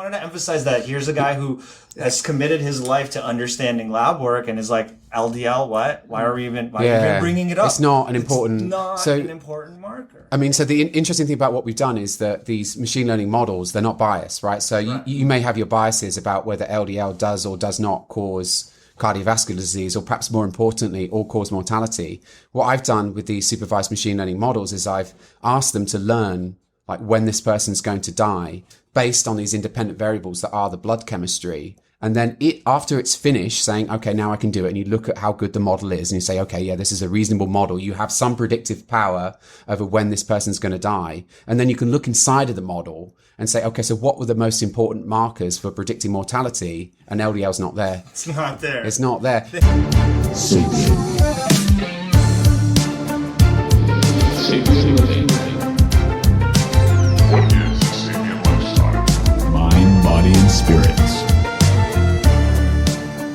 wanted to emphasize that here's a guy who has committed his life to understanding lab work and is like, LDL, what? Why are we even bringing it up? It's not an important marker. I mean, so the interesting thing about what we've done is that these machine learning models, they're not biased, right? So you may have your biases about whether LDL does or does not cause cardiovascular disease, or perhaps more importantly, all-cause mortality. What I've done with these supervised machine learning models is I've asked them to learn like when this person's going to die based on these independent variables that are the blood chemistry. And then after it's finished saying, okay, now I can do it. And you look at how good the model is and you say, okay, yeah, this is a reasonable model. You have some predictive power over when this person's going to die. And then you can look inside of the model and say, okay, so what were the most important markers for predicting mortality? And LDL's not there. It's not there. It's not there. What is Sapien Lifestyle? Mind, body, and spirits.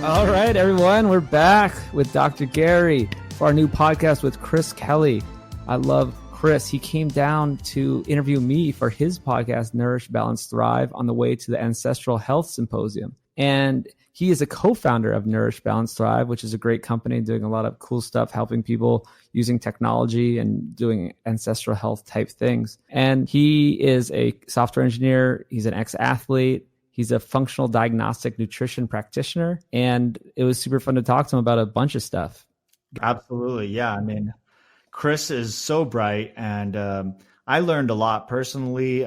All right, everyone, we're back with Dr. Gary for our new podcast with Chris Kelly. I love Chris. He came down to interview me for his podcast, Nourish, Balance, Thrive, on the way to the Ancestral Health Symposium. And he is a co-founder of Nourish, Balance, Thrive, which is a great company doing a lot of cool stuff, helping people using technology and doing ancestral health type things. And he is a software engineer. He's an ex-athlete. He's a functional diagnostic nutrition practitioner. And it was super fun to talk to him about a bunch of stuff. Absolutely. Yeah. I mean, Chris is so bright, and I learned a lot personally.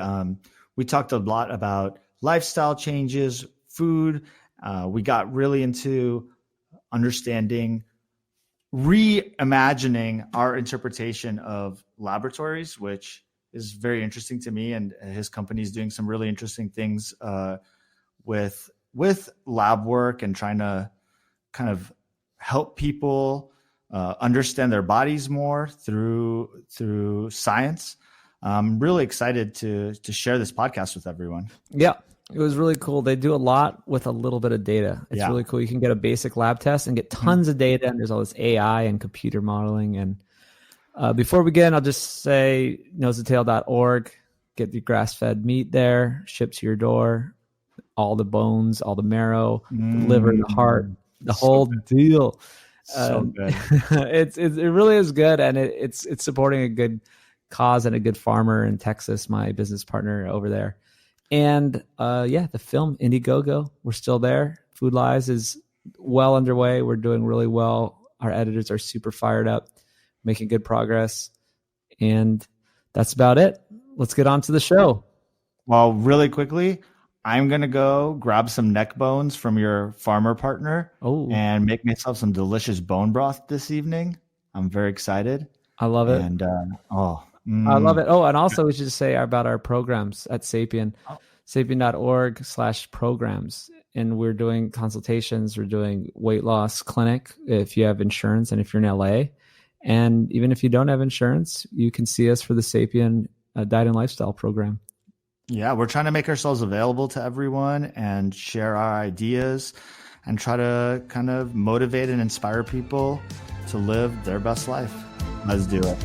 We talked a lot about lifestyle changes, food. We got really into understanding, reimagining our interpretation of laboratories, which is very interesting to me. And his company is doing some really interesting things with lab work and trying to kind of help people understand their bodies more through science. I'm really excited to share this podcast with everyone. Yeah, it was really cool. They do a lot with a little bit of data. It's really cool. You can get a basic lab test and get tons of data, and there's all this AI and computer modeling. And before we begin, I'll just say nosetotail.org. Get the grass-fed meat there, shipped to your door. All the bones, all the marrow, the liver, the heart, the whole deal. So good. It really is good, and it's supporting a good cause and a good farmer in Texas, my business partner over there. And the film Indiegogo, we're still there. Food Lies is well underway. We're doing really well. Our editors are super fired up, making good progress. And that's about it. Let's get on to the show. Well, really quickly, I'm going to go grab some neck bones from your farmer partner and make myself some delicious bone broth this evening. I'm very excited. I love it. And I love it. Oh, and also we should just say about our programs at Sapien, sapien.org/programs. And we're doing consultations. We're doing weight loss clinic if you have insurance and if you're in LA. And even if you don't have insurance, you can see us for the Sapien diet and lifestyle program. Yeah, we're trying to make ourselves available to everyone and share our ideas and try to kind of motivate and inspire people to live their best life. Let's do it.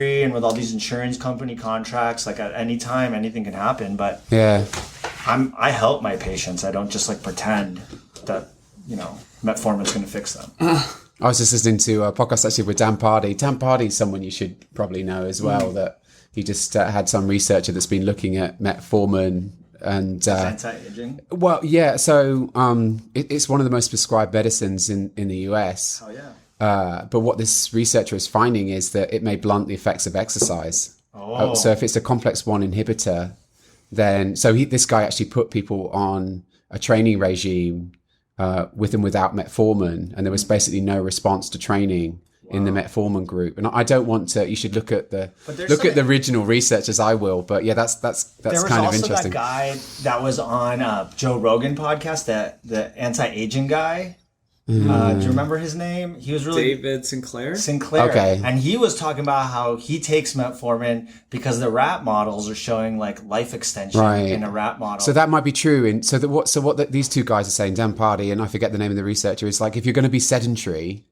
And with all these insurance company contracts, like at any time, anything can happen. But I help my patients. I don't just like pretend that, metformin's going to fix them. I was just listening to a podcast actually with Dan Pardy. Dan Pardy is someone you should probably know as well, that he just had some researcher that's been looking at metformin and anti-aging. Well, yeah. So it's one of the most prescribed medicines in the US. Oh yeah. But what this researcher is finding is that it may blunt the effects of exercise. Oh. So if it's a complex 1 inhibitor, then this guy actually put people on a training regime with and without metformin, and there was basically no response to training in the metformin group. And I don't want to. You should look at the original research, as I will. But yeah, that's kind of interesting. There was also that guy that was on Joe Rogan podcast, the anti-aging guy. Do you remember his name? He was really David Sinclair. Okay. And he was talking about how he takes metformin because the rat models are showing like life extension in a rat model. So that might be true. And these two guys are saying, Dan Pardy, and I forget the name of the researcher, is like, if you're going to be sedentary,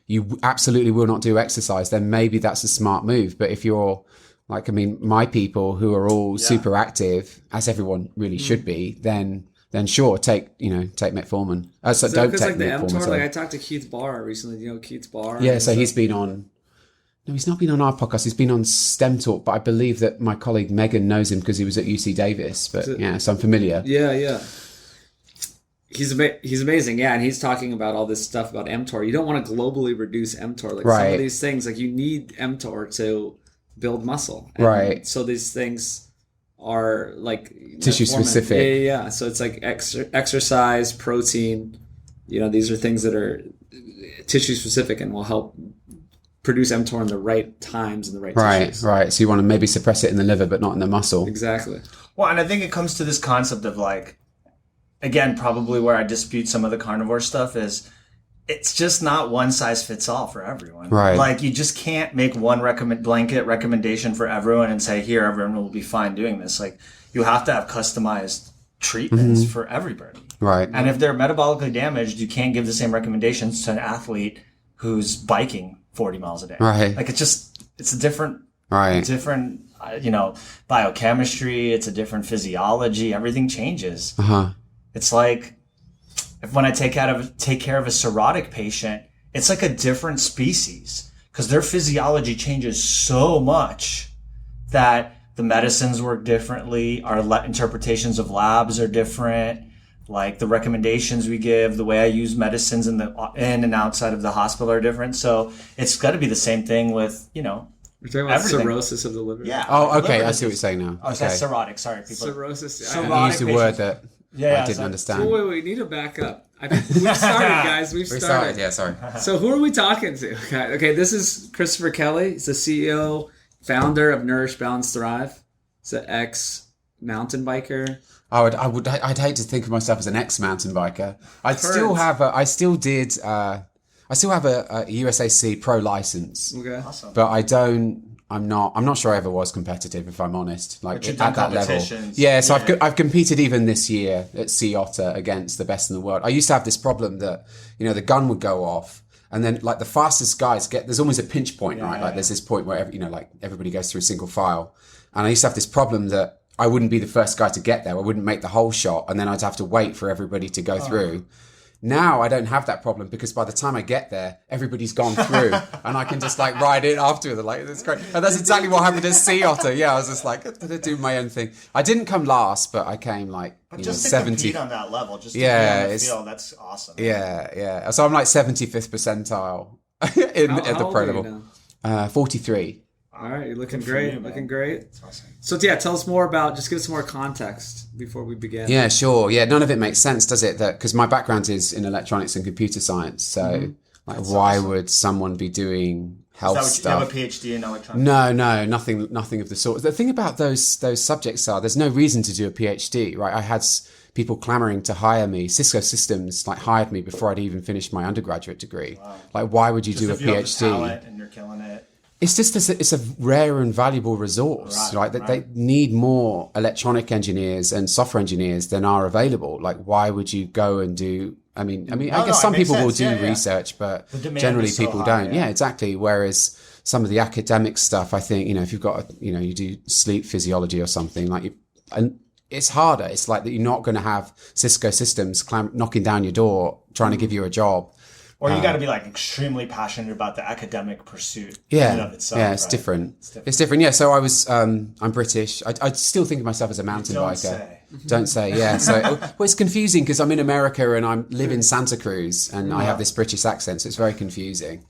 you absolutely will not do exercise, then maybe that's a smart move. But if you're Like, I mean, my people who are all super active, as everyone really should be, then sure, take metformin. So don't take like the metformin. mTOR, like I talked to Keith Barr recently. You know Keith Barr? Yeah, so he's been on. No, he's not been on our podcast. He's been on STEM Talk, but I believe that my colleague Megan knows him because he was at UC Davis. But so I'm familiar. Yeah. He's amazing, yeah, and he's talking about all this stuff about mTOR. You don't want to globally reduce mTOR. Like some of these things, like you need mTOR to build muscle. And so these things are like tissue specific. Yeah. So it's like exercise, protein. These are things that are tissue specific and will help produce mTOR in the right times and the right tissues. Right. So you want to maybe suppress it in the liver, but not in the muscle. Exactly. Well, and I think it comes to this concept of like, again, probably where I dispute some of the carnivore stuff is it's just not one size fits all for everyone. Right. Like you just can't make one blanket recommendation for everyone and say, here, everyone will be fine doing this. Like you have to have customized treatments for everybody. Right. And if they're metabolically damaged, you can't give the same recommendations to an athlete who's biking 40 miles a day. Right. Like it's a different, biochemistry. It's a different physiology. Everything changes. It's like when I take care of a cirrhotic patient, it's like a different species because their physiology changes so much that the medicines work differently. Our interpretations of labs are different. Like the recommendations we give, the way I use medicines in and outside of the hospital are different. So it's got to be the same thing with, We're talking about cirrhosis of the liver. Yeah. Oh, okay. I see what you're saying now. Oh, okay. that's cirrhotic. Sorry, people. Cirrhosis. You used a word that I didn't understand. Wait, we need to back up. We've started, guys. We've started. Yeah, sorry. So who are we talking to? Okay, this is Christopher Kelly. He's the CEO, founder of Nourish, Balance, Thrive. He's an ex-mountain biker. I'd hate to think of myself as an ex-mountain biker. I still have a USAC pro license. Okay. Awesome. But I'm not sure I ever was competitive, if I'm honest. Like you've at done that level. Yeah, so I've competed even this year at Sea Otter against the best in the world. I used to have this problem that, the gun would go off and then like the fastest guys there's always a pinch point, right? Like there's this point where, like everybody goes through single file. And I used to have this problem that I wouldn't be the first guy to get there. I wouldn't make the whole shot and then I'd have to wait for everybody to go through. Now I don't have that problem because by the time I get there, everybody's gone through and I can just like ride in after them. Like, that's great. And that's exactly what happened at Sea Otter. Yeah, I was just like, I'm do my own thing. I didn't come last, but I came like, just to 70. compete on that level, just to be on the field, that's awesome. Yeah. So I'm like 75th percentile at the pro level. 43. All right, you're looking great. Looking great. That's awesome. So tell us more just give us some more context before we begin. Yeah, sure. Yeah, none of it makes sense, does it? That because my background is in electronics and computer science. So why would someone be doing health stuff? You have a PhD in electronics? No, nothing of the sort. The thing about those subjects are there's no reason to do a PhD, right? I had people clamoring to hire me. Cisco Systems hired me before I'd even finished my undergraduate degree. Wow. Like, why would you do a PhD? You have the talent and you're killing it. It's just it's a rare and valuable resource, right? They need more electronic engineers and software engineers than are available. Like, why would you go and do? I guess some people will do research, but generally people don't. Yeah, exactly. Whereas some of the academic stuff, I think, if you've got, you do sleep physiology or something and it's harder. It's like that you're not going to have Cisco Systems knocking down your door trying to give you a job. Or you got to be extremely passionate about the academic pursuit. Yeah, in and of itself, yeah, it's different. It's different. Yeah. So I was, I'm British. I still think of myself as a mountain biker. Don't say. Yeah. So it's confusing because I'm in America and I live in Santa Cruz and I have this British accent, so it's very confusing.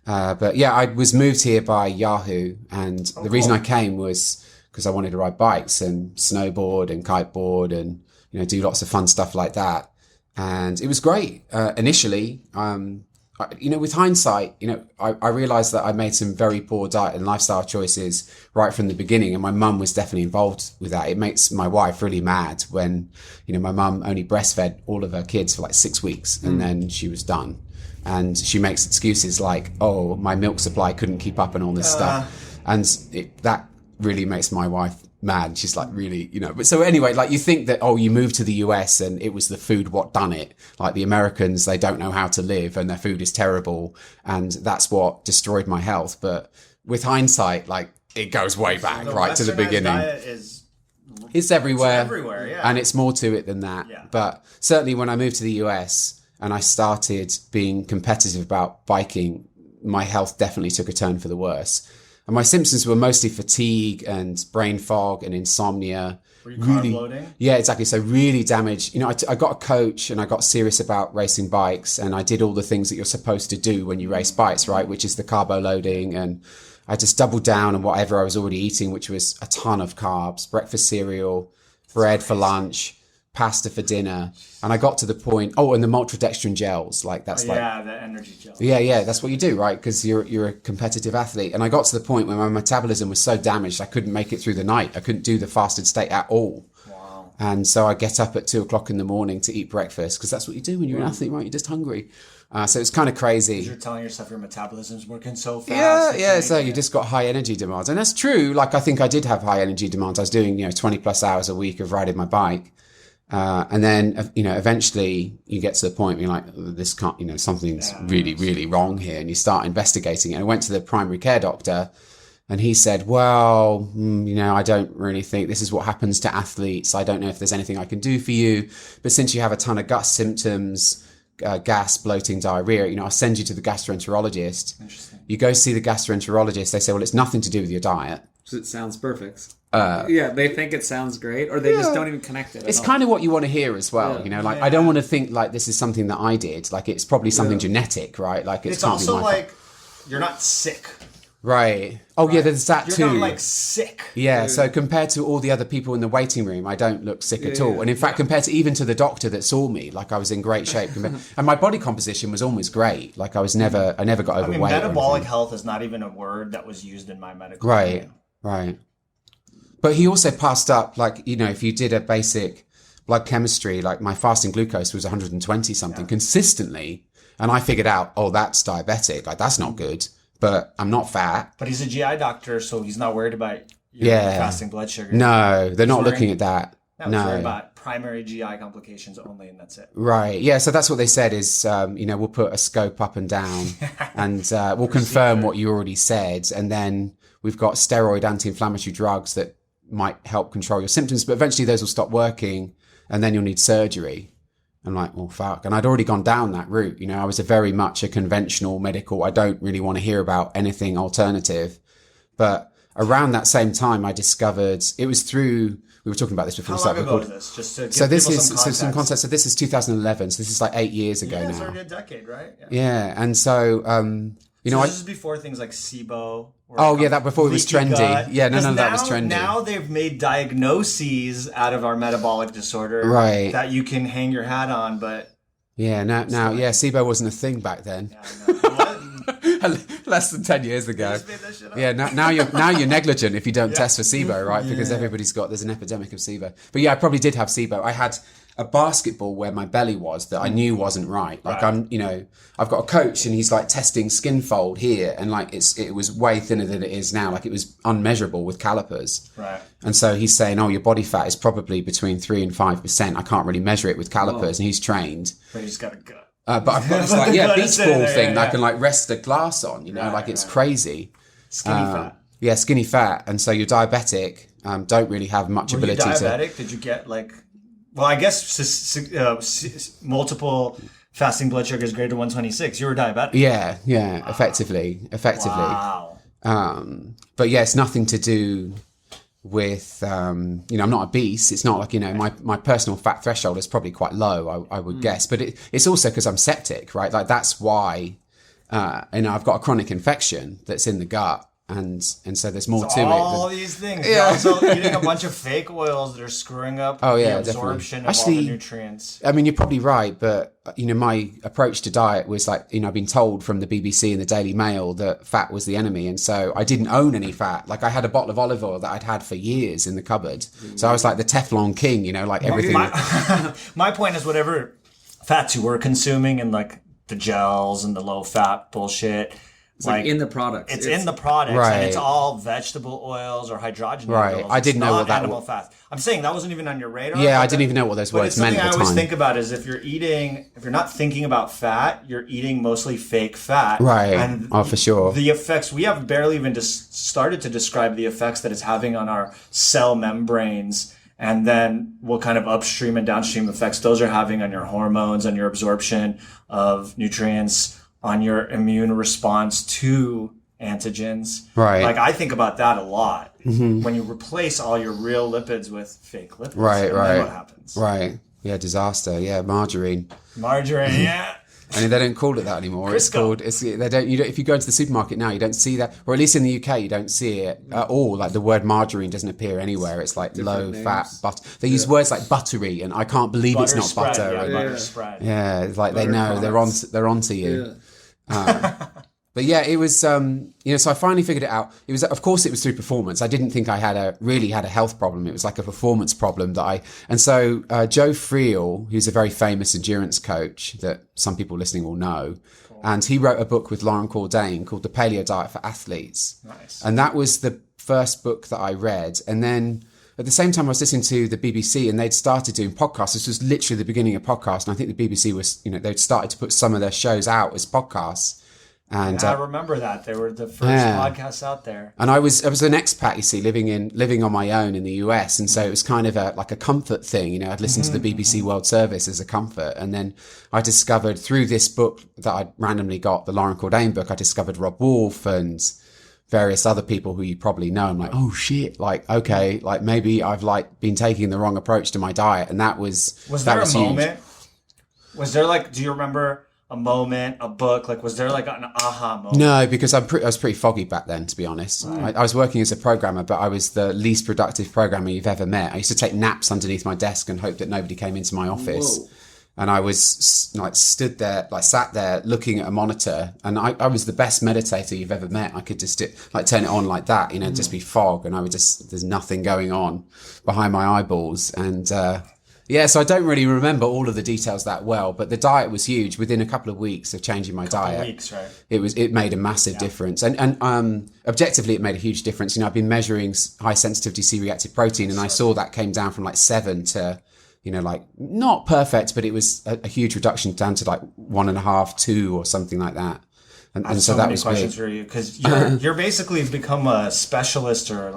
But yeah, I was moved here by Yahoo, and the reason I came was because I wanted to ride bikes and snowboard and kiteboard and do lots of fun stuff like that. And it was great initially. With hindsight, I realized that I made some very poor diet and lifestyle choices right from the beginning. And my mum was definitely involved with that. It makes my wife really mad when, my mum only breastfed all of her kids for 6 weeks and then she was done. And she makes excuses like, oh, my milk supply couldn't keep up and all this stuff. And that really makes my wife mad. She's really, but so anyway, you think that, you moved to the US and it was the food what done it. Like the Americans, they don't know how to live and their food is terrible. And that's what destroyed my health. But with hindsight, it goes way back, The right to the Westernized beginning. diet It's everywhere. It's everywhere, yeah. And it's more to it than that. Yeah. But certainly when I moved to the US and I started being competitive about biking, my health definitely took a turn for the worse. And my symptoms were mostly fatigue and brain fog and insomnia. Were you carb loading? Yeah, exactly. So really damaged. You know, I got a coach and I got serious about racing bikes, and I did all the things that you're supposed to do when you race bikes, right? Which is the carbo loading, and I just doubled down on whatever I was already eating, which was a ton of carbs, breakfast cereal, bread for lunch, pasta for dinner. And I got to the point, and the maltodextrin gels, like that's the energy gel. Yeah, that's what you do, right? Because you're a competitive athlete. And I got to the point where my metabolism was so damaged, I couldn't make it through the night. I couldn't do the fasted state at all. Wow. And so I get up at 2:00 in the morning to eat breakfast, because that's what you do when you're an athlete, right? You're just hungry. So it's kind of crazy. You're telling yourself your metabolism's working so fast. Yeah. So you just got high energy demands. And that's true. Like, I think I did have high energy demands. I was doing, 20 plus hours a week of riding my bike. And then, eventually you get to the point where you're like, this can't, something's really, really wrong here. And you start investigating it. And I went to the primary care doctor, and he said, well, I don't really think this is what happens to athletes. I don't know if there's anything I can do for you. But since you have a ton of gut symptoms, gas, bloating, diarrhea, I'll send you to the gastroenterologist. Interesting. You go see the gastroenterologist. They say, well, it's nothing to do with your diet. It sounds perfect. They think it sounds great, or they just don't even connect it. It's kind of what you want to hear as well. I don't want to think like this is something that I did. Like, it's probably something genetic, right? Like, it's also like you're not sick. Right. Oh, yeah, there's that too. You're not like sick. Yeah, so compared to all the other people in the waiting room, I don't look sick at all. And in fact, compared to even to the doctor that saw me, like, I was in great shape. And my body composition was almost great. Like, I never got overweight. Metabolic health is not even a word that was used in my medical training. Right. But he also passed up, like, if you did a basic blood chemistry, like my fasting glucose was 120 something consistently. And I figured out, that's diabetic. Like, that's not good. But I'm not fat. But he's a GI doctor, so he's not worried about your fasting blood sugar. No, they're not looking at that. He's worried about primary GI complications only, and that's it. Right. Yeah. So that's what they said is, we'll put a scope up and down, and we'll confirm what you already said. And then we've got steroid anti-inflammatory drugs that might help control your symptoms, but eventually those will stop working, and then you'll need surgery. I'm like, well, fuck. And I'd already gone down that route. I was very much a conventional medical. I don't really want to hear about anything alternative. But around that same time, I discovered, it was through, we were talking about this before we started recording. This? Just to give some context. So this is 2011. So this is like 8 years ago now. It's already a decade, right? Yeah. And so, this is before things like SIBO. That before it was trendy. Gut. Yeah, none of that was trendy. Now they've made diagnoses out of our metabolic disorder, right? That you can hang your hat on, but now, SIBO wasn't a thing back then. Yeah, Less than 10 years ago. Yeah, now you're negligent if you don't test for SIBO, right? Because there's an epidemic of SIBO. But yeah, I probably did have SIBO. I had a basketball where my belly was that I knew wasn't right. Like, I've got a coach and he's like testing skin fold here, and like it was way thinner than it is now. Like, it was unmeasurable with calipers. Right. And so he's saying, your body fat is probably between 3 and 5%. I can't really measure it with calipers. And he's trained. But he's got a gut. But I've got this beach ball thing that I can like rest the glass on, it's crazy. Skinny fat. Yeah, skinny fat. And so you're diabetic, don't really have much ability to... Were you diabetic? Did you get like... Well, I guess multiple fasting blood sugars greater than 126. You were diabetic. Yeah, effectively. Wow. But yeah, it's nothing to do with, I'm not obese. It's not like, my personal fat threshold is probably quite low, I would guess. But it's also because I'm septic, right? Like, that's why, I've got a chronic infection that's in the gut. And so there's more to it. All these things. Yeah. Also eating a bunch of fake oils that are screwing up the absorption of all the nutrients. I mean, you're probably right, but my approach to diet was like, I've been told from the BBC and the Daily Mail that fat was the enemy, and so I didn't own any fat. Like, I had a bottle of olive oil that I'd had for years in the cupboard, so I was like the Teflon king, like everything. My point is, whatever fats you were consuming and like the gels and the low fat bullshit, It's like in the product. It's in the products, Right. and it's all vegetable oils or hydrogenated Right. oils. I didn't It's know not what that animal was. fats. I'm saying that wasn't even on your radar. Yeah, but I didn't even know what those But words it's something meant I at the always time. think about is if you're not thinking about fat, you're eating mostly fake fat. Right. And Oh, for sure. The effects, we have barely even started to describe the effects that it's having on our cell membranes. And then what kind of upstream and downstream effects those are having on your hormones, on your absorption of nutrients, on your immune response to antigens. Right. Like I think about that a lot. When you replace all your real lipids with fake lipids. Right, and right. Then what happens? Right. Yeah, disaster. Yeah, margarine. Margarine, yeah. And they don't call it that anymore. It's Crisco. called. They don't. You don't. If you go into the supermarket now, you don't see that, or at least in the UK, you don't see it at all. Like the word margarine doesn't appear anywhere. It's like low fat butter. They use words like buttery, and I can't believe it's Butter not spread, butter. yeah, And- butter spread. Yeah, it's like they Butter know products. they're onto you. But yeah, it was so I finally figured it out. It was, of course, it was through performance. I didn't think I really had a health problem. It was like a performance problem and so Joe Friel, who's a very famous endurance coach that some people listening will know, and he wrote a book with Lauren Cordain called The Paleo Diet for Athletes. Nice. And that was the first book that I read. And then at the same time, I was listening to the BBC and they'd started doing podcasts. This was literally the beginning of podcasts. And I think the BBC was, they'd started to put some of their shows out as podcasts. And I remember that. They were the first podcasts out there. and I was an expat, you see, living on my own in the US, and so it was kind of like a comfort thing. I'd listen to the BBC World Service as a comfort, and then I discovered through this book that I randomly got, the Lauren Cordain book, I discovered Rob Wolf and various other people who you probably know. I'm like, oh shit, like okay, like maybe I've been taking the wrong approach to my diet, and that was there huge. a moment? Was there do you remember a moment, a book? Like, was there like an aha moment? No, because I was pretty foggy back then, to be honest. I was working as a programmer, but I was the least productive programmer you've ever met. I used to take naps underneath my desk and hope that nobody came into my office. Whoa. And I was sat there looking at a monitor, and I was the best meditator you've ever met. I could just turn it on like that, just be fog, and there's nothing going on behind my eyeballs. And, so I don't really remember all of the details that well, but the diet was huge. Within a couple of weeks of changing my diet, Weeks, right? it made a massive difference, and objectively it made a huge difference. I've been measuring high sensitivity C-reactive protein, and I saw that came down from 7 to not perfect, but it was a huge reduction down to 1.5, 2 or something like that. And so that many was questions big. for you because you're basically become a specialist or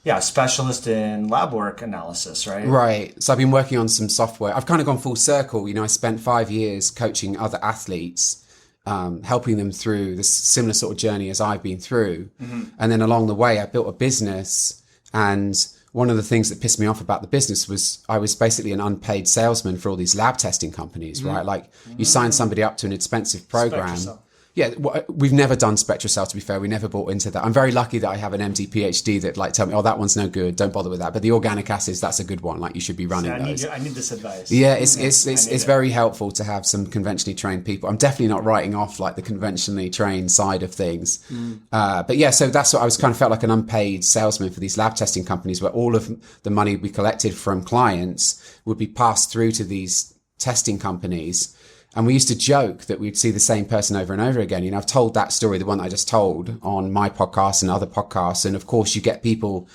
a specialist in lab work analysis, right? Right. So I've been working on some software. I've kind of gone full circle. I spent 5 years coaching other athletes, helping them through this similar sort of journey as I've been through. Mm-hmm. And then along the way, I built a business. And one of the things that pissed me off about the business was I was basically an unpaid salesman for all these lab testing companies, right? You sign somebody up to an expensive program. SpectraCell. Yeah, we've never done SpectraCell, to be fair. We never bought into that. I'm very lucky that I have an MD PhD that tell me, oh, that one's no good. Don't bother with that. But the organic acids, that's a good one. You should be running those. I need this advice. Yeah, it's very helpful to have some conventionally trained people. I'm definitely not writing off the conventionally trained side of things. But yeah, so that's what I was kind of felt like an unpaid salesman for these lab testing companies where all of the money we collected from clients would be passed through to these testing companies. And we used to joke that we'd see the same person over and over again. I've told that story, the one that I just told, on my podcast and other podcasts. And of course, you get people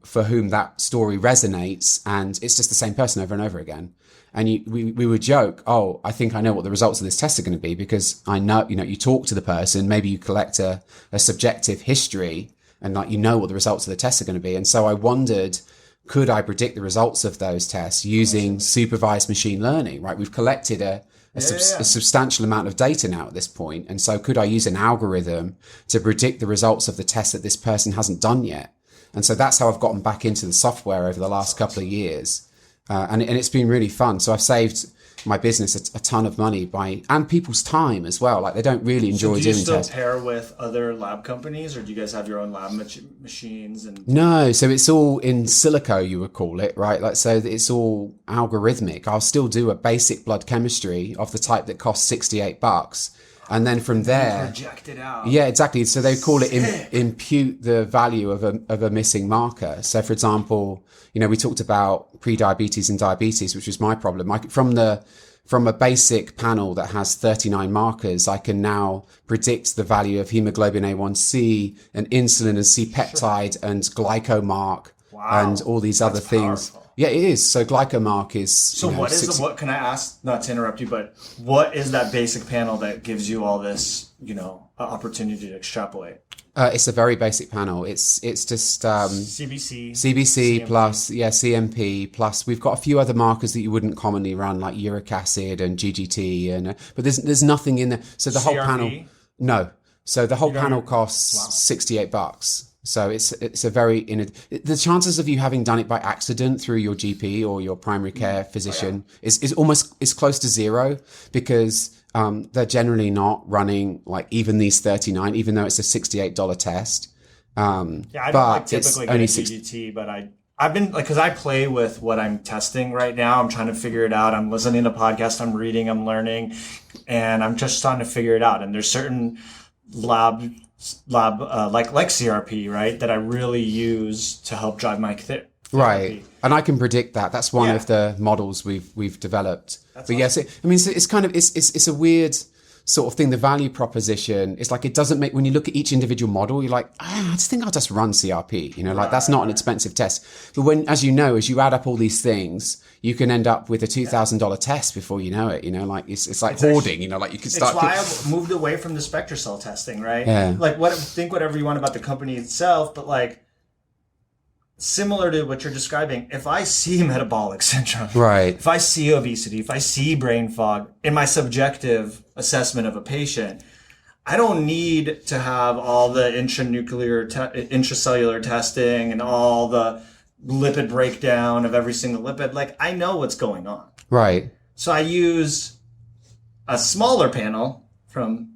for whom that story resonates, and it's just the same person over and over again. And we would joke, oh, I think I know what the results of this test are going to be, because I know, you talk to the person, maybe you collect a subjective history, and what the results of the tests are going to be. And so I wondered, could I predict the results of those tests using supervised machine learning, right? We've collected a substantial amount of data now at this point. And so could I use an algorithm to predict the results of the test that this person hasn't done yet? And so that's how I've gotten back into the software over the last couple of years. And it's been really fun. So I've saved my business a ton of money and people's time as well. They don't really enjoy doing tests. Do you still pair with other lab companies, or do you guys have your own lab machines? No, so it's all in silico, you would call it, right? So it's all algorithmic. I'll still do a basic blood chemistry of the type that costs $68, And then from there, project it out. yeah, exactly. So they call it impute the value of a missing marker. So for example, we talked about pre-diabetes and diabetes, which was my problem. From a basic panel that has 39 markers, I can now predict the value of hemoglobin A1C and insulin and C-peptide and glycomark and all these other things. Powerful. Yeah, it is. So glycomark is. So what can I ask, not to interrupt you, but what is that basic panel that gives you all this, opportunity to extrapolate? It's a very basic panel. It's just CBC CMP. Plus CMP plus we've got a few other markers that you wouldn't commonly run like uric acid and GGT but there's nothing in there. So the CRP? whole panel, no. So the whole panel costs $68. So it's a very the chances of you having done it by accident through your GP or your primary care physician is almost close to zero, because they're generally not running like even these 39, even though it's a $68 test. I don't typically get a GGT, but I've been because I play with what I'm testing right now. I'm trying to figure it out. I'm listening to podcasts, I'm reading, I'm learning, and I'm just starting to figure it out. And there's certain lab like CRP, right, that I really use to help drive my therapy. Right, and I can predict that. That's one of the models we've developed. But awesome. Yes, it's kind of it's a weird sort of thing. The value proposition, it's like it doesn't make, when you look at each individual model, you're like, I just think I'll just run CRP. That's not an expensive test. But when, as you add up all these things, you can end up with a $2,000 test before you know it. It's like hoarding. Like you could start. It's why I've moved away from the SpectraCell testing, right? Yeah. Like think whatever you want about the company itself, but like similar to what you're describing, if I see metabolic syndrome, right? If I see obesity, if I see brain fog in my subjective assessment of a patient, I don't need to have all the intracellular testing and all the lipid breakdown of every single lipid. Like, I know what's going on. Right. So I use a smaller panel from,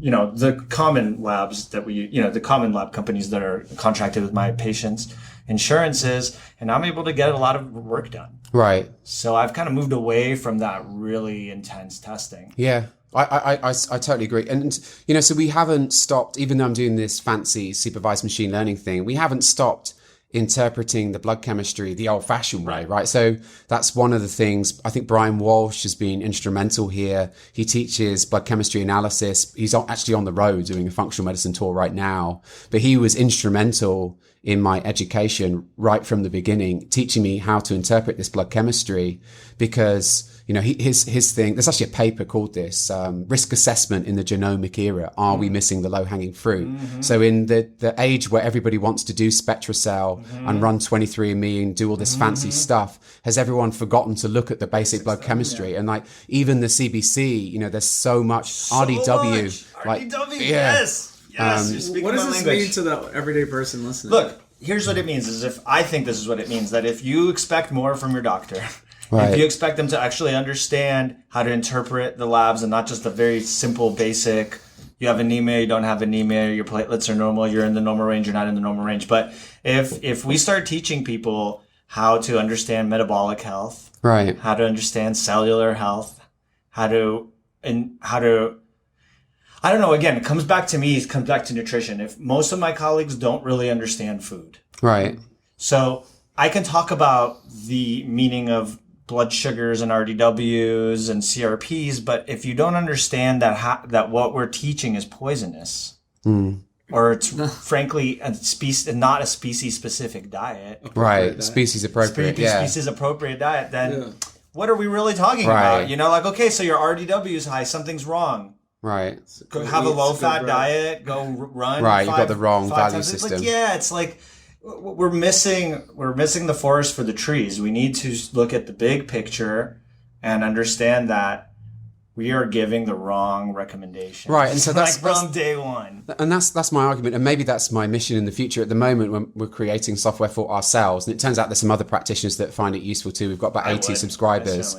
the common labs that the common lab companies that are contracted with my patients' insurances, and I'm able to get a lot of work done. Right. So I've kind of moved away from that really intense testing. Yeah. I totally agree. And, so we haven't stopped, even though I'm doing this fancy supervised machine learning thing, we haven't stopped interpreting the blood chemistry the old fashioned way, right? So that's one of the things. I think Brian Walsh has been instrumental here. He teaches blood chemistry analysis. He's actually on the road doing a functional medicine tour right now, but he was instrumental in my education right from the beginning, teaching me how to interpret this blood chemistry, because his thing, there's actually a paper called this, risk assessment in the genomic era. Are we missing the low hanging fruit? Mm-hmm. So in the age where everybody wants to do SpectraCell and run 23andMe and do all this fancy stuff, has everyone forgotten to look at the basic blood chemistry? And like even the CBC, there's so much RDW. RDW, yes. What does this mean to the everyday person listening? Look, here's what it means. I think this is what it means, that if you expect more from your doctor, right, if you expect them to actually understand how to interpret the labs and not just the very simple basic, you have anemia, you don't have anemia, your platelets are normal, you're in the normal range, you're not in the normal range. But if we start teaching people how to understand metabolic health, right, how to understand cellular health, how to I don't know, again, it comes back to nutrition. If most of my colleagues don't really understand food. Right. So I can talk about the meaning of blood sugars and RDWs and CRPs, but if you don't understand that what we're teaching is poisonous, or it's frankly not a species specific diet, right? Species appropriate, species appropriate diet, then what are we really talking about? Okay, so your RDW is high, something's wrong. Right. Go have a low fat diet, go run. Right, you've got the wrong value system. It's like we're missing the forest for the trees. We need to look at the big picture and understand that we are giving the wrong recommendation. Right, and so that's from day one. And that's my argument, and maybe that's my mission in the future. At the moment, when we're creating software for ourselves, and it turns out there's some other practitioners that find it useful too. We've got about 80 subscribers.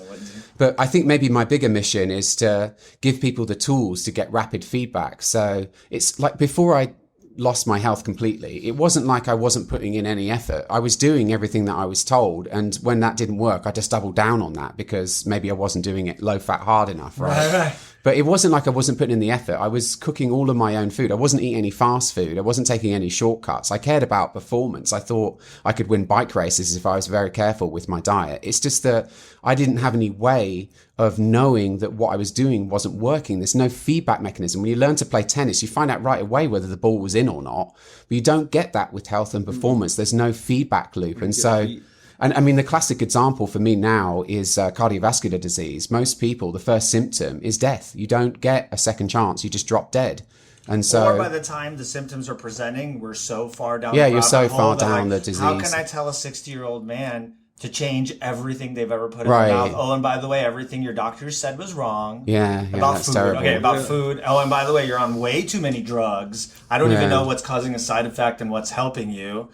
But I think maybe my bigger mission is to give people the tools to get rapid feedback. So it's like before I lost my health completely, it wasn't like I wasn't putting in any effort. I was doing everything that I was told. And when that didn't work, I just doubled down on that because maybe I wasn't doing it low fat hard enough, right? But it wasn't like I wasn't putting in the effort. I was cooking all of my own food. I wasn't eating any fast food. I wasn't taking any shortcuts. I cared about performance. I thought I could win bike races if I was very careful with my diet. It's just that I didn't have any way of knowing that what I was doing wasn't working. There's no feedback mechanism. When you learn to play tennis, you find out right away whether the ball was in or not. But you don't get that with health and performance. There's no feedback loop. And so... And I mean, the classic example for me now is cardiovascular disease. Most people, the first symptom is death. You don't get a second chance. You just drop dead. And so, or by the time the symptoms are presenting, we're so far down. Yeah, the you're so rabbit far hole that, down like, the disease. How can I tell a 60-year-old man to change everything they've ever put in Right. their mouth? Oh, and by the way, everything your doctor said was wrong. Yeah, about that's food. terrible. Okay, about food. Oh, and by the way, you're on way too many drugs. I don't even know what's causing a side effect and what's helping you.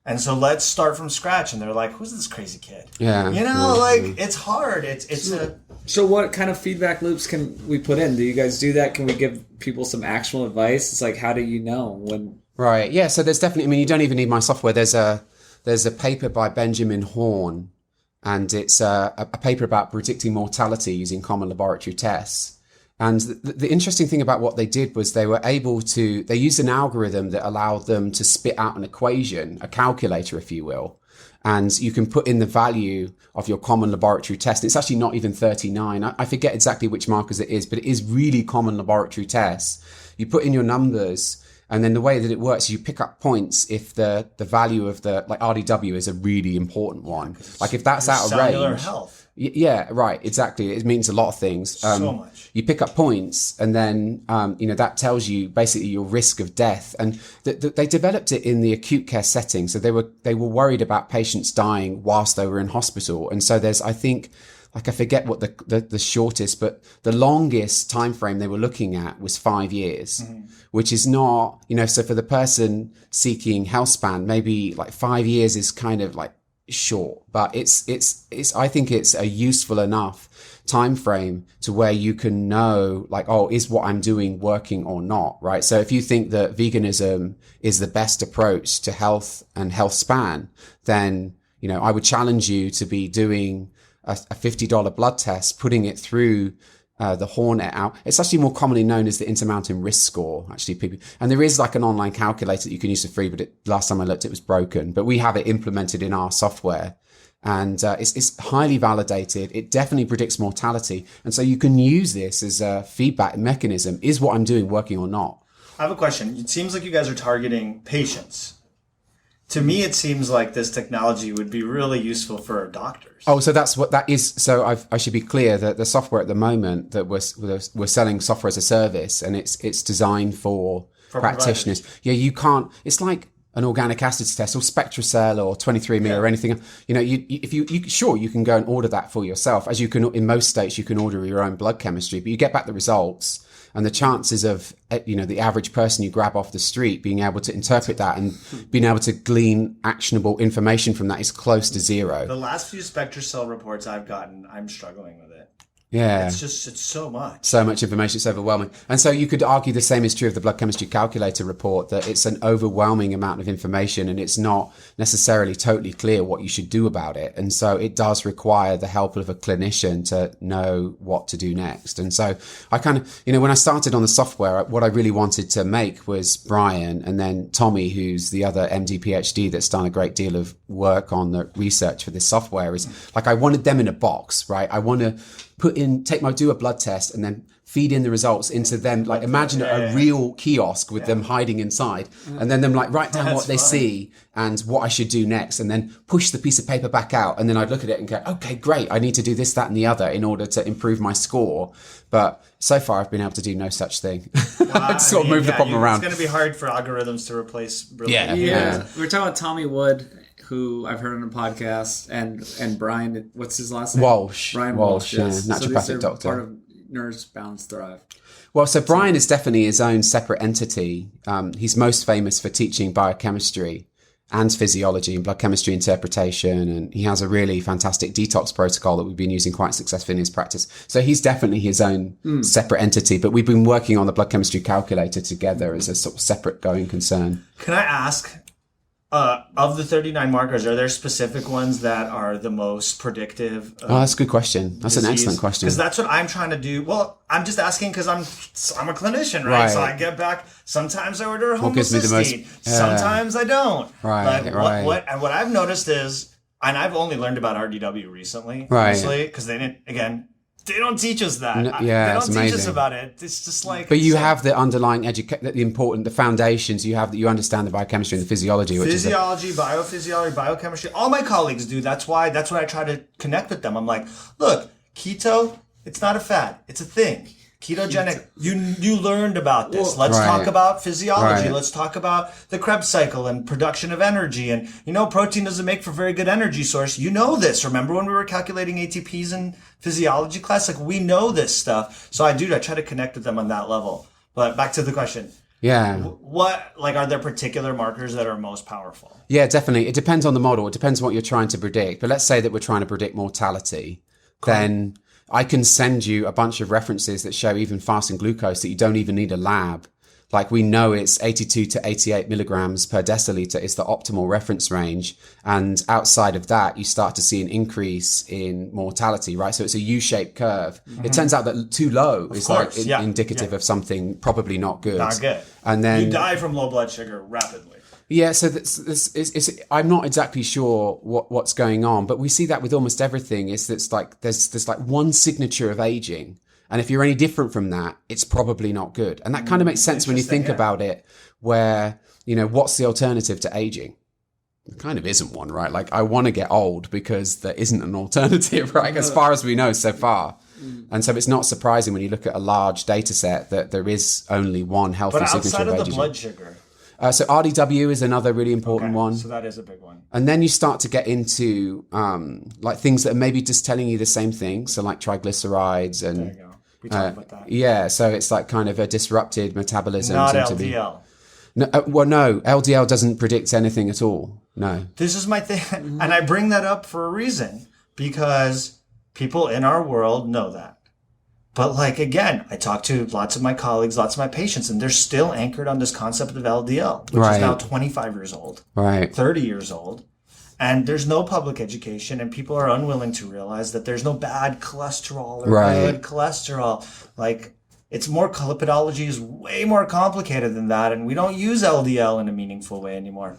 And so let's start from scratch. And they're like, who's this crazy kid? Yeah. You know, like, it's hard. It's a... So what kind of feedback loops can we put in? Do you guys do that? Can we give people some actionable advice? It's like, how do you know when... Right. Yeah. So there's definitely, I mean, you don't even need my software. There's a paper by Benjamin Horn, and it's a paper about predicting mortality using common laboratory tests. And the interesting thing about what they did was they used an algorithm that allowed them to spit out an equation, a calculator, if you will. And you can put in the value of your common laboratory test. It's actually not even 39. I forget exactly which markers it is, but it is really common laboratory tests. You put in your numbers, and then the way that it works is you pick up points if the value of the, like RDW is a really important one. Like if that's out of cellular range. health. Yeah, right. Exactly. It means a lot of things. So much. You pick up points, and then, that tells you basically your risk of death. And they developed it in the acute care setting. So they were worried about patients dying whilst they were in hospital. And so there's, I think, like I forget what the shortest, but the longest time frame they were looking at was 5 years, which is not, so for the person seeking health span, maybe like 5 years is kind of like short, but it's I think it's a useful enough time frame to where you can know, like, oh, is what I'm doing working or not, right? So if you think that veganism is the best approach to health and health span, then I would challenge you to be doing a $50 blood test, putting it through the Horn et al. It's actually more commonly known as the Intermountain Risk Score, actually, people. And there is like an online calculator that you can use for free, but last time I looked, it was broken. But we have it implemented in our software, and it's highly validated. It definitely predicts mortality. And so you can use this as a feedback mechanism. Is what I'm doing working or not? I have a question. It seems like you guys are targeting patients. To me, it seems like this technology would be really useful for doctors. Oh, so that's what that is. So I should be clear that the software at the moment that we're selling software as a service, and it's designed for practitioners. Providers. Yeah, you can't. It's like an organic acids test or SpectraCell or 23andMe or anything. If you can go and order that for yourself, as you can in most states. You can order your own blood chemistry, but you get back the results. And the chances of, the average person you grab off the street being able to interpret that and being able to glean actionable information from that is close to zero. The last few SpectraCell reports I've gotten, I'm struggling with it. Yeah. It's so much. So much information, it's overwhelming. And so you could argue the same is true of the blood chemistry calculator report, that it's an overwhelming amount of information and it's not necessarily totally clear what you should do about it. And so it does require the help of a clinician to know what to do next. And so I kind of, when I started on the software, what I really wanted to make was Brian and then Tommy, who's the other MD PhD that's done a great deal of work on the research for this software, is like, I wanted them in a box, right? I want to do a blood test and then feed in the results into them. Like imagine a real kiosk with them hiding inside and then them like write down what they see and what I should do next and then push the piece of paper back out. And then I'd look at it and go, okay, great. I need to do this, that and the other in order to improve my score. But so far I've been able to do no such thing. Sort of move the problem around. It's going to be hard for algorithms to replace brilliant. Yeah. We're talking about Tommy Wood, who I've heard on a podcast, and Brian, what's his last name? Walsh. Brian Walsh, yes. Naturopathic doctor. Part of Nourish, Balance, Thrive. Well, so Brian is definitely his own separate entity. He's most famous for teaching biochemistry and physiology and blood chemistry interpretation. And he has a really fantastic detox protocol that we've been using quite successfully in his practice. So he's definitely his own separate entity, but we've been working on the blood chemistry calculator together as a sort of separate going concern. Can I ask, Of the 39 markers, are there specific ones that are the most predictive? Oh, that's a good question. That's an excellent question. Because that's what I'm trying to do. Well, I'm just asking because I'm a clinician, right? Right. So I get back. Sometimes I order What gives me the most- homocysteine. Sometimes I don't. Right, right. What I've noticed is, and I've only learned about RDW recently, Right. honestly, because they don't teach us that. Yeah, they it's don't teach us amazing. about it. It's just like. But you have the underlying the foundations. You have that you understand the biochemistry and the physiology, which Physiology, biophysiology, biochemistry. All my colleagues do. That's why I try to connect with them. I'm like, look, keto, it's not a fad. It's a thing. Ketogenic, you learned about this. Let's Right. talk about physiology. Right. Let's talk about the Krebs cycle and production of energy. And, protein doesn't make for very good energy source. You know this. Remember when we were calculating ATPs in physiology class? Like, we know this stuff. So I try to connect with them on that level. But back to the question. yeah. Are there particular markers that are most powerful? Yeah, definitely. It depends on the model. It depends on what you're trying to predict. But let's say that we're trying to predict mortality. Then I can send you a bunch of references that show even fasting glucose that you don't even need a lab. Like we know it's 82 to 88 milligrams per deciliter is the optimal reference range. And outside of that, you start to see an increase in mortality, right? So it's a U-shaped curve. It turns out that too low is indicative of something probably not good. Not good. And then you die from low blood sugar rapidly. Yeah, so I'm not exactly sure what's going on, but we see that with almost everything. There's like one signature of aging, and if you're any different from that, it's probably not good. And that kind of makes sense when you think about it. Where what's the alternative to aging? There kind of isn't one, right? Like I want to get old because there isn't an alternative, right? As far as we know so far. And so it's not surprising when you look at a large data set that there is only one healthy signature of aging. But outside of the blood sugar. So RDW is another really important one. So that is a big one. And then you start to get into like things that are maybe just telling you the same thing. So like triglycerides and there you go. We talked about that. Yeah, so it's like kind of a disrupted metabolism. Not LDL. No, no, LDL doesn't predict anything at all. No. This is my thing, and I bring that up for a reason because people in our world know that. But again, I talk to lots of my colleagues, lots of my patients, and they're still anchored on this concept of LDL, which is now 25 years old, 30 years old. And there's no public education, and people are unwilling to realize that there's no bad cholesterol or good cholesterol. It's more, lipidology is way more complicated than that, and we don't use LDL in a meaningful way anymore.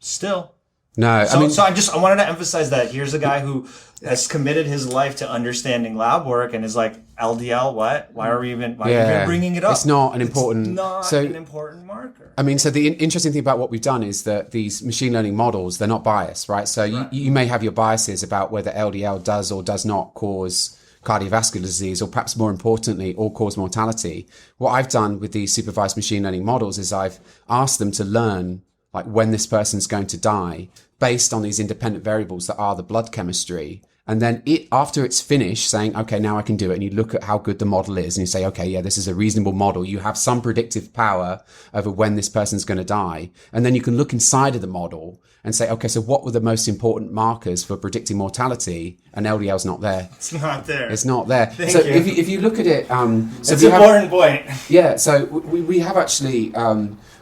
Still. No, I wanted to emphasize that here's a guy who has committed his life to understanding lab work and is like, LDL, what? Why are we even bringing it up? It's not an important, an important marker. I mean, so the interesting thing about what we've done is that these machine learning models, they're not biased, right? So you may have your biases about whether LDL does or does not cause cardiovascular disease, or perhaps more importantly, all cause mortality. What I've done with these supervised machine learning models is I've asked them to learn when this person's going to die based on these independent variables that are the blood chemistry. And then after it's finished saying, okay, now I can do it. And you look at how good the model is and you say, okay, yeah, this is a reasonable model. You have some predictive power over when this person's going to die. And then you can look inside of the model and say, okay, so what were the most important markers for predicting mortality? And LDL's not there. It's not there. It's not there. Thank so you. if you look at it, it's an important point. Yeah. So we have actually,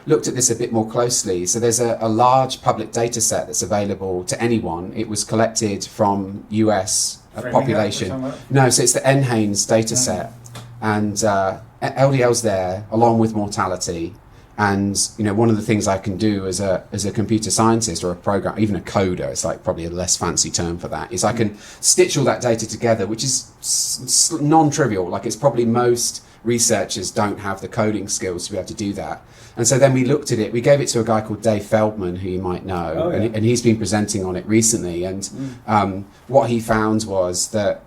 looked at this a bit more closely. So there's a large public data set that's available to anyone. It was collected from US population. No, so it's the NHANES data set. And LDL's there along with mortality. And, one of the things I can do as a computer scientist or a program, even a coder, it's probably a less fancy term for that, is I can stitch all that data together, which is non-trivial. It's probably most researchers don't have the coding skills to be able to do that. And so then we looked at it, we gave it to a guy called Dave Feldman, who you might know, and he's been presenting on it recently. And what he found was that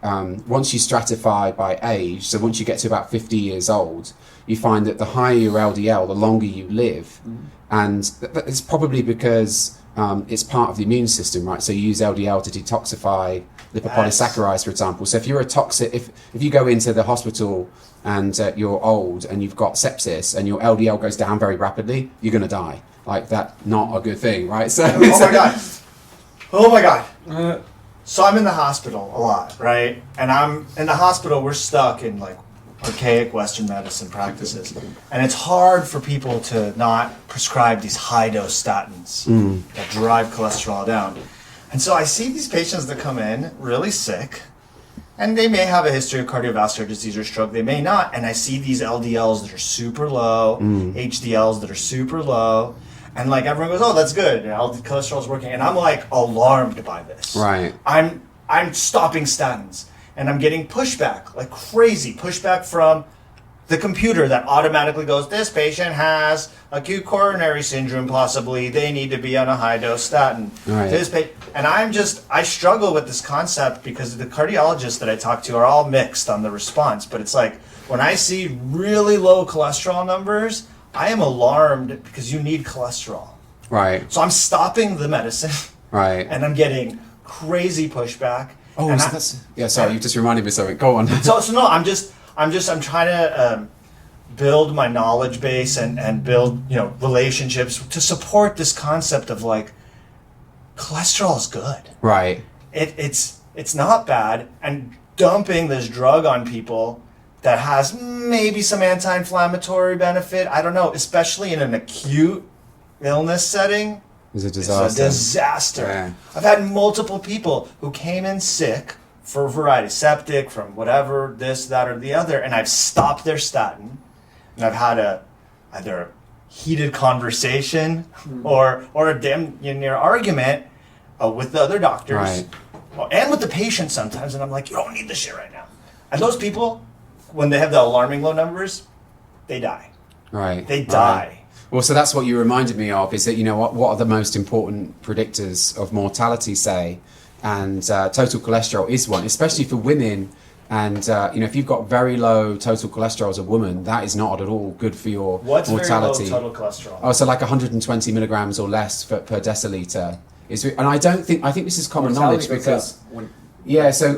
once you stratify by age, so once you get to about 50 years old, you find that the higher your LDL, the longer you live. And it's probably because it's part of the immune system, right? So you use LDL to detoxify lipopolysaccharides, for example. So if you're if you go into the hospital and you're old and you've got sepsis and your LDL goes down very rapidly, you're going to die. That's not a good thing, right? So, Oh my God. So I'm in the hospital a lot, right? And I'm in the hospital, we're stuck in archaic Western medicine practices. And it's hard for people to not prescribe these high-dose statins that drive cholesterol down. And so I see these patients that come in really sick, and they may have a history of cardiovascular disease or stroke. They may not. And I see these LDLs that are super low, HDLs that are super low. And like everyone goes, oh, that's good. LDL cholesterol is working. And I'm like alarmed by this. Right. I'm stopping statins. And I'm getting pushback, like crazy pushback from the computer that automatically goes, this patient has acute coronary syndrome, possibly. They need to be on a high-dose statin. Right. And I struggle with this concept because the cardiologists that I talk to are all mixed on the response. But it's like, when I see really low cholesterol numbers, I am alarmed because you need cholesterol. Right. So I'm stopping the medicine. Right. And I'm getting crazy pushback. Oh, and so sorry, you just reminded me of something. Go on. So no, I'm trying to build my knowledge base and build, relationships to support this concept of like, cholesterol is good. Right. It's not bad, and dumping this drug on people that has maybe some anti-inflammatory benefit, I don't know, especially in an acute illness setting. It's a disaster. It's a disaster. Yeah. I've had multiple people who came in sick for a variety, septic, from whatever, this, that, or the other, and I've stopped their statin, and I've had either a heated conversation or a damn near argument with the other doctors, Right. and with the patient sometimes, and I'm like, you don't need this shit right now. And those people, when they have the alarming low numbers, they die. Right. They Right. die. Well, so that's what you reminded me of, is that, what are the most important predictors of mortality, say, and total cholesterol is one, especially for women. And, if you've got very low total cholesterol as a woman, that is not at all good for your What's mortality. very low total cholesterol? Oh, so like 120 milligrams or less per deciliter. And I think this is common knowledge because... Yeah, so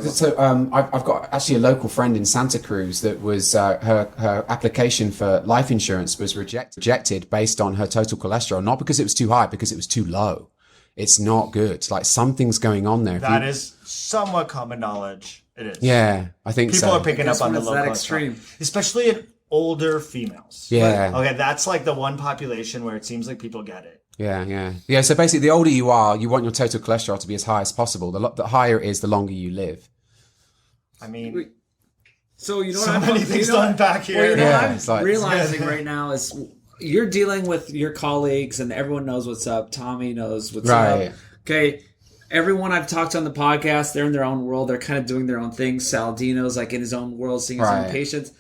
I've got actually a local friend in Santa Cruz that was her application for life insurance was rejected based on her total cholesterol, not because it was too high, because it was too low. It's not good. Like, something's going on there. That is somewhat common knowledge. It is. Yeah, I think People so. are picking up on the low that cholesterol, extreme. especially in older females. Yeah. Okay, that's like the one population where it seems like people get it. Yeah. So basically, the older you are, you want your total cholesterol to be as high as possible. The higher it is, the longer you live. I mean, So you know so what many things to unpack here. Well, Yeah, what it's like- I'm realizing right now is you're dealing with your colleagues, and everyone knows what's up. Tommy knows what's Right. up. Okay. Everyone I've talked to on the podcast, they're in their own world. They're kind of doing their own thing. Saladino's like in his own world, seeing his own Right. patients.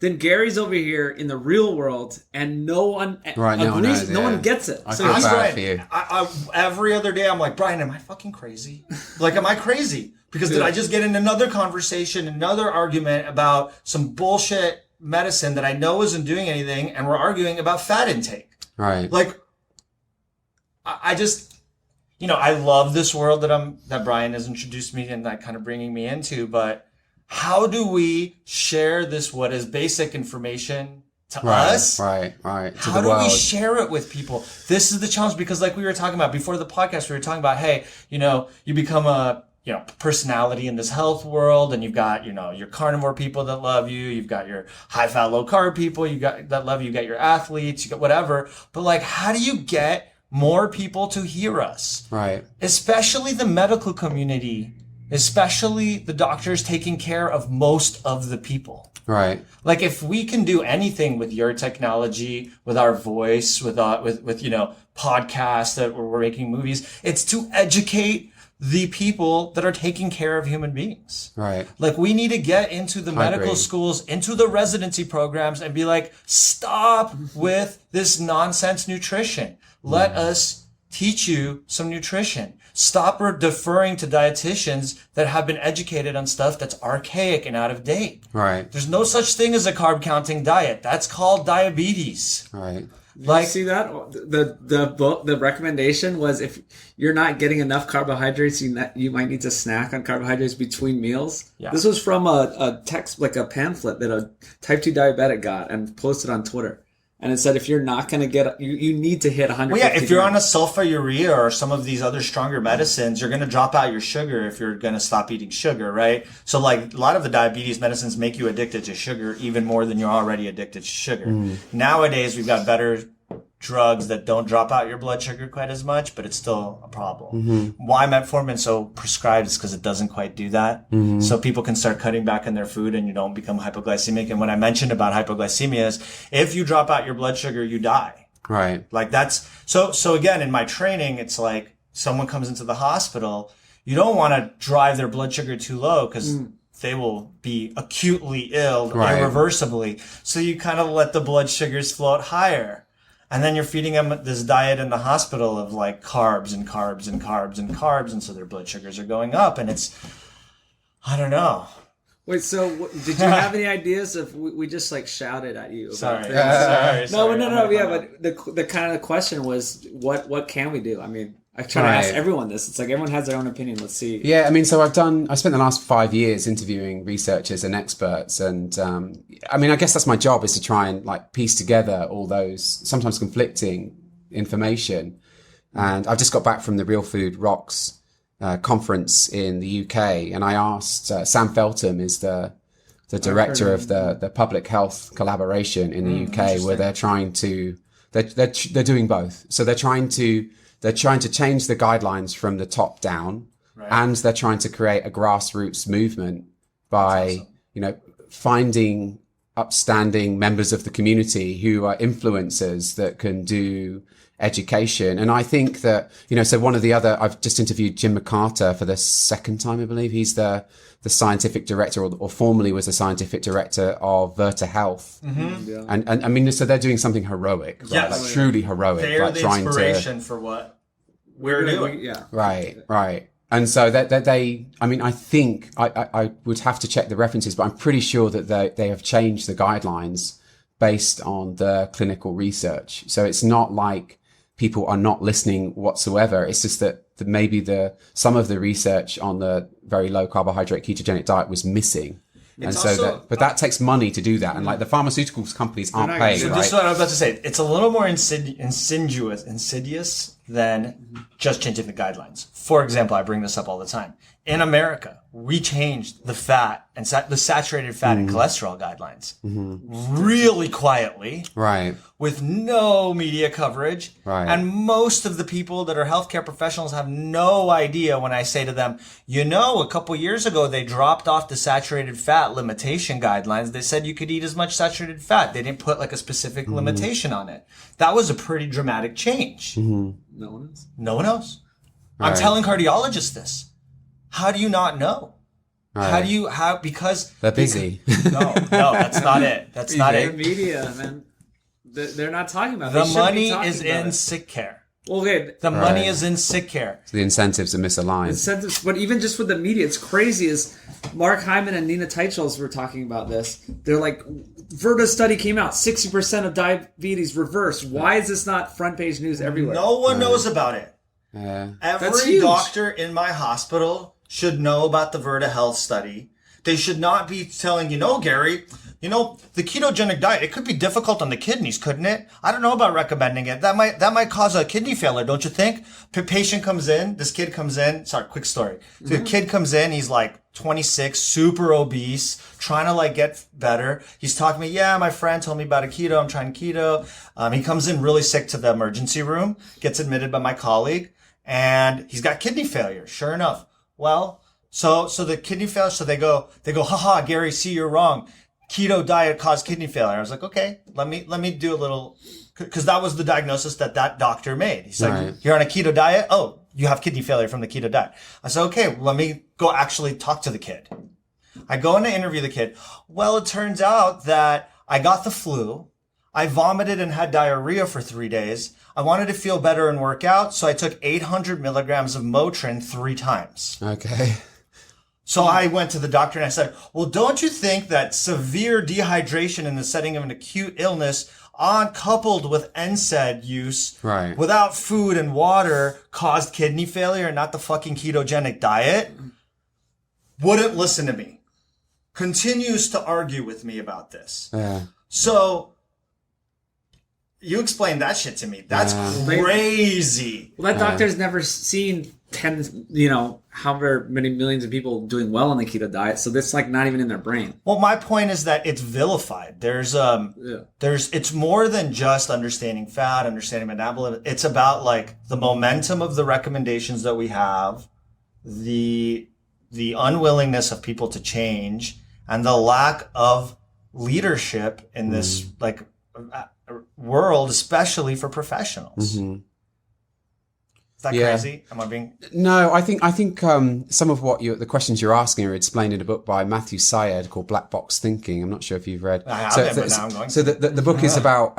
Then Gary's over here in the real world, and no one Right, no one agrees. knows, No yeah. one gets it. I So feel Ask bad Brian. for you. I, every other day, I'm like, Brian, am I fucking crazy? Like, am I crazy? Because did I just get in another conversation, another argument about some bullshit medicine that I know isn't doing anything, and we're arguing about fat intake? Right. Like, I just, I love this world that Brian has introduced me and that kind of bringing me into, but how do we share this, what is basic information to us? Right. To How the do world. we share it with people? This is the challenge, because like we were talking about before the podcast, we were talking about, hey, you become a, personality in this health world, and you've got, your carnivore people that love you. You've got your high fat, low carb people that love you. You got your athletes, you got whatever. But like, how do you get more people to hear us? Right. Especially the medical community, especially the doctors taking care of most of the people. Right. Like, if we can do anything with your technology, with our voice, with podcasts that we're making movies, it's to educate the people that are taking care of human beings. Right. Like, we need to get into the medical agree. schools, into the residency programs, and be like, stop with this nonsense nutrition. Let us teach you some nutrition. Stop deferring to dietitians that have been educated on stuff that's archaic and out of date. Right. There's no such thing as a carb counting diet. That's called diabetes. Right. Like, see that the recommendation was, if you're not getting enough carbohydrates, you might need to snack on carbohydrates between meals. Yeah. This was from a text, like a pamphlet that a type 2 diabetic got and posted on Twitter. and it said if you're not going to get, you need to hit 150. Well, yeah, if you're on a grams. sulfonylurea or some of these other stronger medicines, you're going to drop out your sugar if you're going to stop eating sugar, right? So like a lot of the diabetes medicines make you addicted to sugar even more than you're already addicted to sugar. Nowadays, we've got better drugs that don't drop out your blood sugar quite as much, but it's still a problem. Why metformin's so prescribed is because it doesn't quite do that. So people can start cutting back on their food and you don't become hypoglycemic. And when I mentioned about hypoglycemia is if you drop out your blood sugar, you die. Right. Like that's so again, in my training, it's like someone comes into the hospital, you don't want to drive their blood sugar too low because they will be acutely ill, Right. irreversibly. So you kind of let the blood sugars float higher. And then you're feeding them this diet in the hospital of like carbs and carbs and carbs and carbs. And so their blood sugars are going up. And it's, I don't know. Wait, so did you have any ideas of, we just like shouted at you about Sorry. things. Sorry. No, yeah, but the kind of the question was, what can we do? I mean, I try to ask Right. everyone this. It's like everyone has their own opinion. Let's see. Yeah, I mean, so I spent the last 5 years interviewing researchers and experts. And, I mean, I guess that's my job is to try and like piece together all those sometimes conflicting information. And I've just got back from the Real Food Rocks conference in the UK. And I asked, Sam Feltham is the director of the public health collaboration in the UK, where they're trying to, they're doing both. So they're trying to change the guidelines from the top down, and they're trying to create a grassroots movement by, finding upstanding members of the community who are influencers that can do education. And I think that, so one of the other, I've just interviewed Jim McCarter for the second time, I believe. He's the scientific director or formerly was the scientific director of Virta Health. Yeah. And I mean, so they're doing something heroic, right? Yes. Like truly heroic. They're like the trying inspiration for what we're doing. Yeah. Right. And so that they, I mean, I think I would have to check the references, but I'm pretty sure that they have changed the guidelines based on the clinical research. So it's not like people are not listening whatsoever. It's just that maybe some of the research on the very low carbohydrate ketogenic diet was missing. It's and so also- but that takes money to do that. And like the pharmaceuticals companies aren't not paying, gonna- So right? this is what I was about to say. It's a little more insidious than just changing the guidelines. For example, I bring this up all the time. In America, we changed the fat and the saturated fat and cholesterol guidelines really quietly Right. with no media coverage. Right. And most of the people that are healthcare professionals have no idea when I say to them, a couple years ago, they dropped off the saturated fat limitation guidelines. They said you could eat as much saturated fat. They didn't put like a specific limitation on it. That was a pretty dramatic change. No one else. No one knows. I'm Right. telling cardiologists this. How do you not know? Right. Because They're busy. No, that's not it. That's not The it. media, man. They're not talking about it. The They shouldn't be money talking is about in it. sick care. Well, okay. The money Right. is in sick care. The incentives are misaligned. Incentives, but even just with the media, it's crazy. Is Mark Hyman and Nina Teichels were talking about this. They're like, Virta study came out, 60% of diabetes reversed. Why is this not front page news everywhere? No one knows about it. Yeah. That's Every huge. doctor in my hospital should know about the Virta Health study. They should not be telling, Gary, the ketogenic diet, it could be difficult on the kidneys, couldn't it? I don't know about recommending it. That might cause a kidney failure, don't you think? Patient comes in, this kid comes in, sorry, quick story. So the kid comes in, he's like 26, super obese, trying to like get better. He's talking to me, yeah, my friend told me about a keto, I'm trying keto. He comes in really sick to the emergency room, gets admitted by my colleague, and he's got kidney failure, sure enough. Well, so the kidney failure, so they go, haha, Gary, see, you're wrong. Keto diet caused kidney failure. I was like, okay, let me do a little, cause that was the diagnosis that doctor made. He's like, Right. you're on a keto diet? Oh, you have kidney failure from the keto diet. I said, okay, let me go actually talk to the kid. I go in to interview the kid. Well, it turns out that I got the flu. I vomited and had diarrhea for 3 days. I wanted to feel better and work out, so I took 800 milligrams of Motrin 3 times. Okay. So I went to the doctor and I said, well, don't you think that severe dehydration in the setting of an acute illness coupled with NSAID use Right. without food and water caused kidney failure and not the fucking ketogenic diet? Wouldn't listen to me. Continues to argue with me about this. Yeah. So You explained that shit to me. That's Yeah. crazy. Well, that doctor's never seen however many millions of people doing well on the keto diet, so that's like not even in their brain. Well, my point is that it's vilified. It's more than just understanding fat, understanding metabolism. It's about like the momentum of the recommendations that we have, the unwillingness of people to change, and the lack of leadership in this like world, especially for professionals. Mm-hmm. Is that crazy? Am I being? No, I think some of the questions you're asking are explained in a book by Matthew Syed called Black Box Thinking. I'm not sure if you've read. I haven't, but now I'm going. So the book is about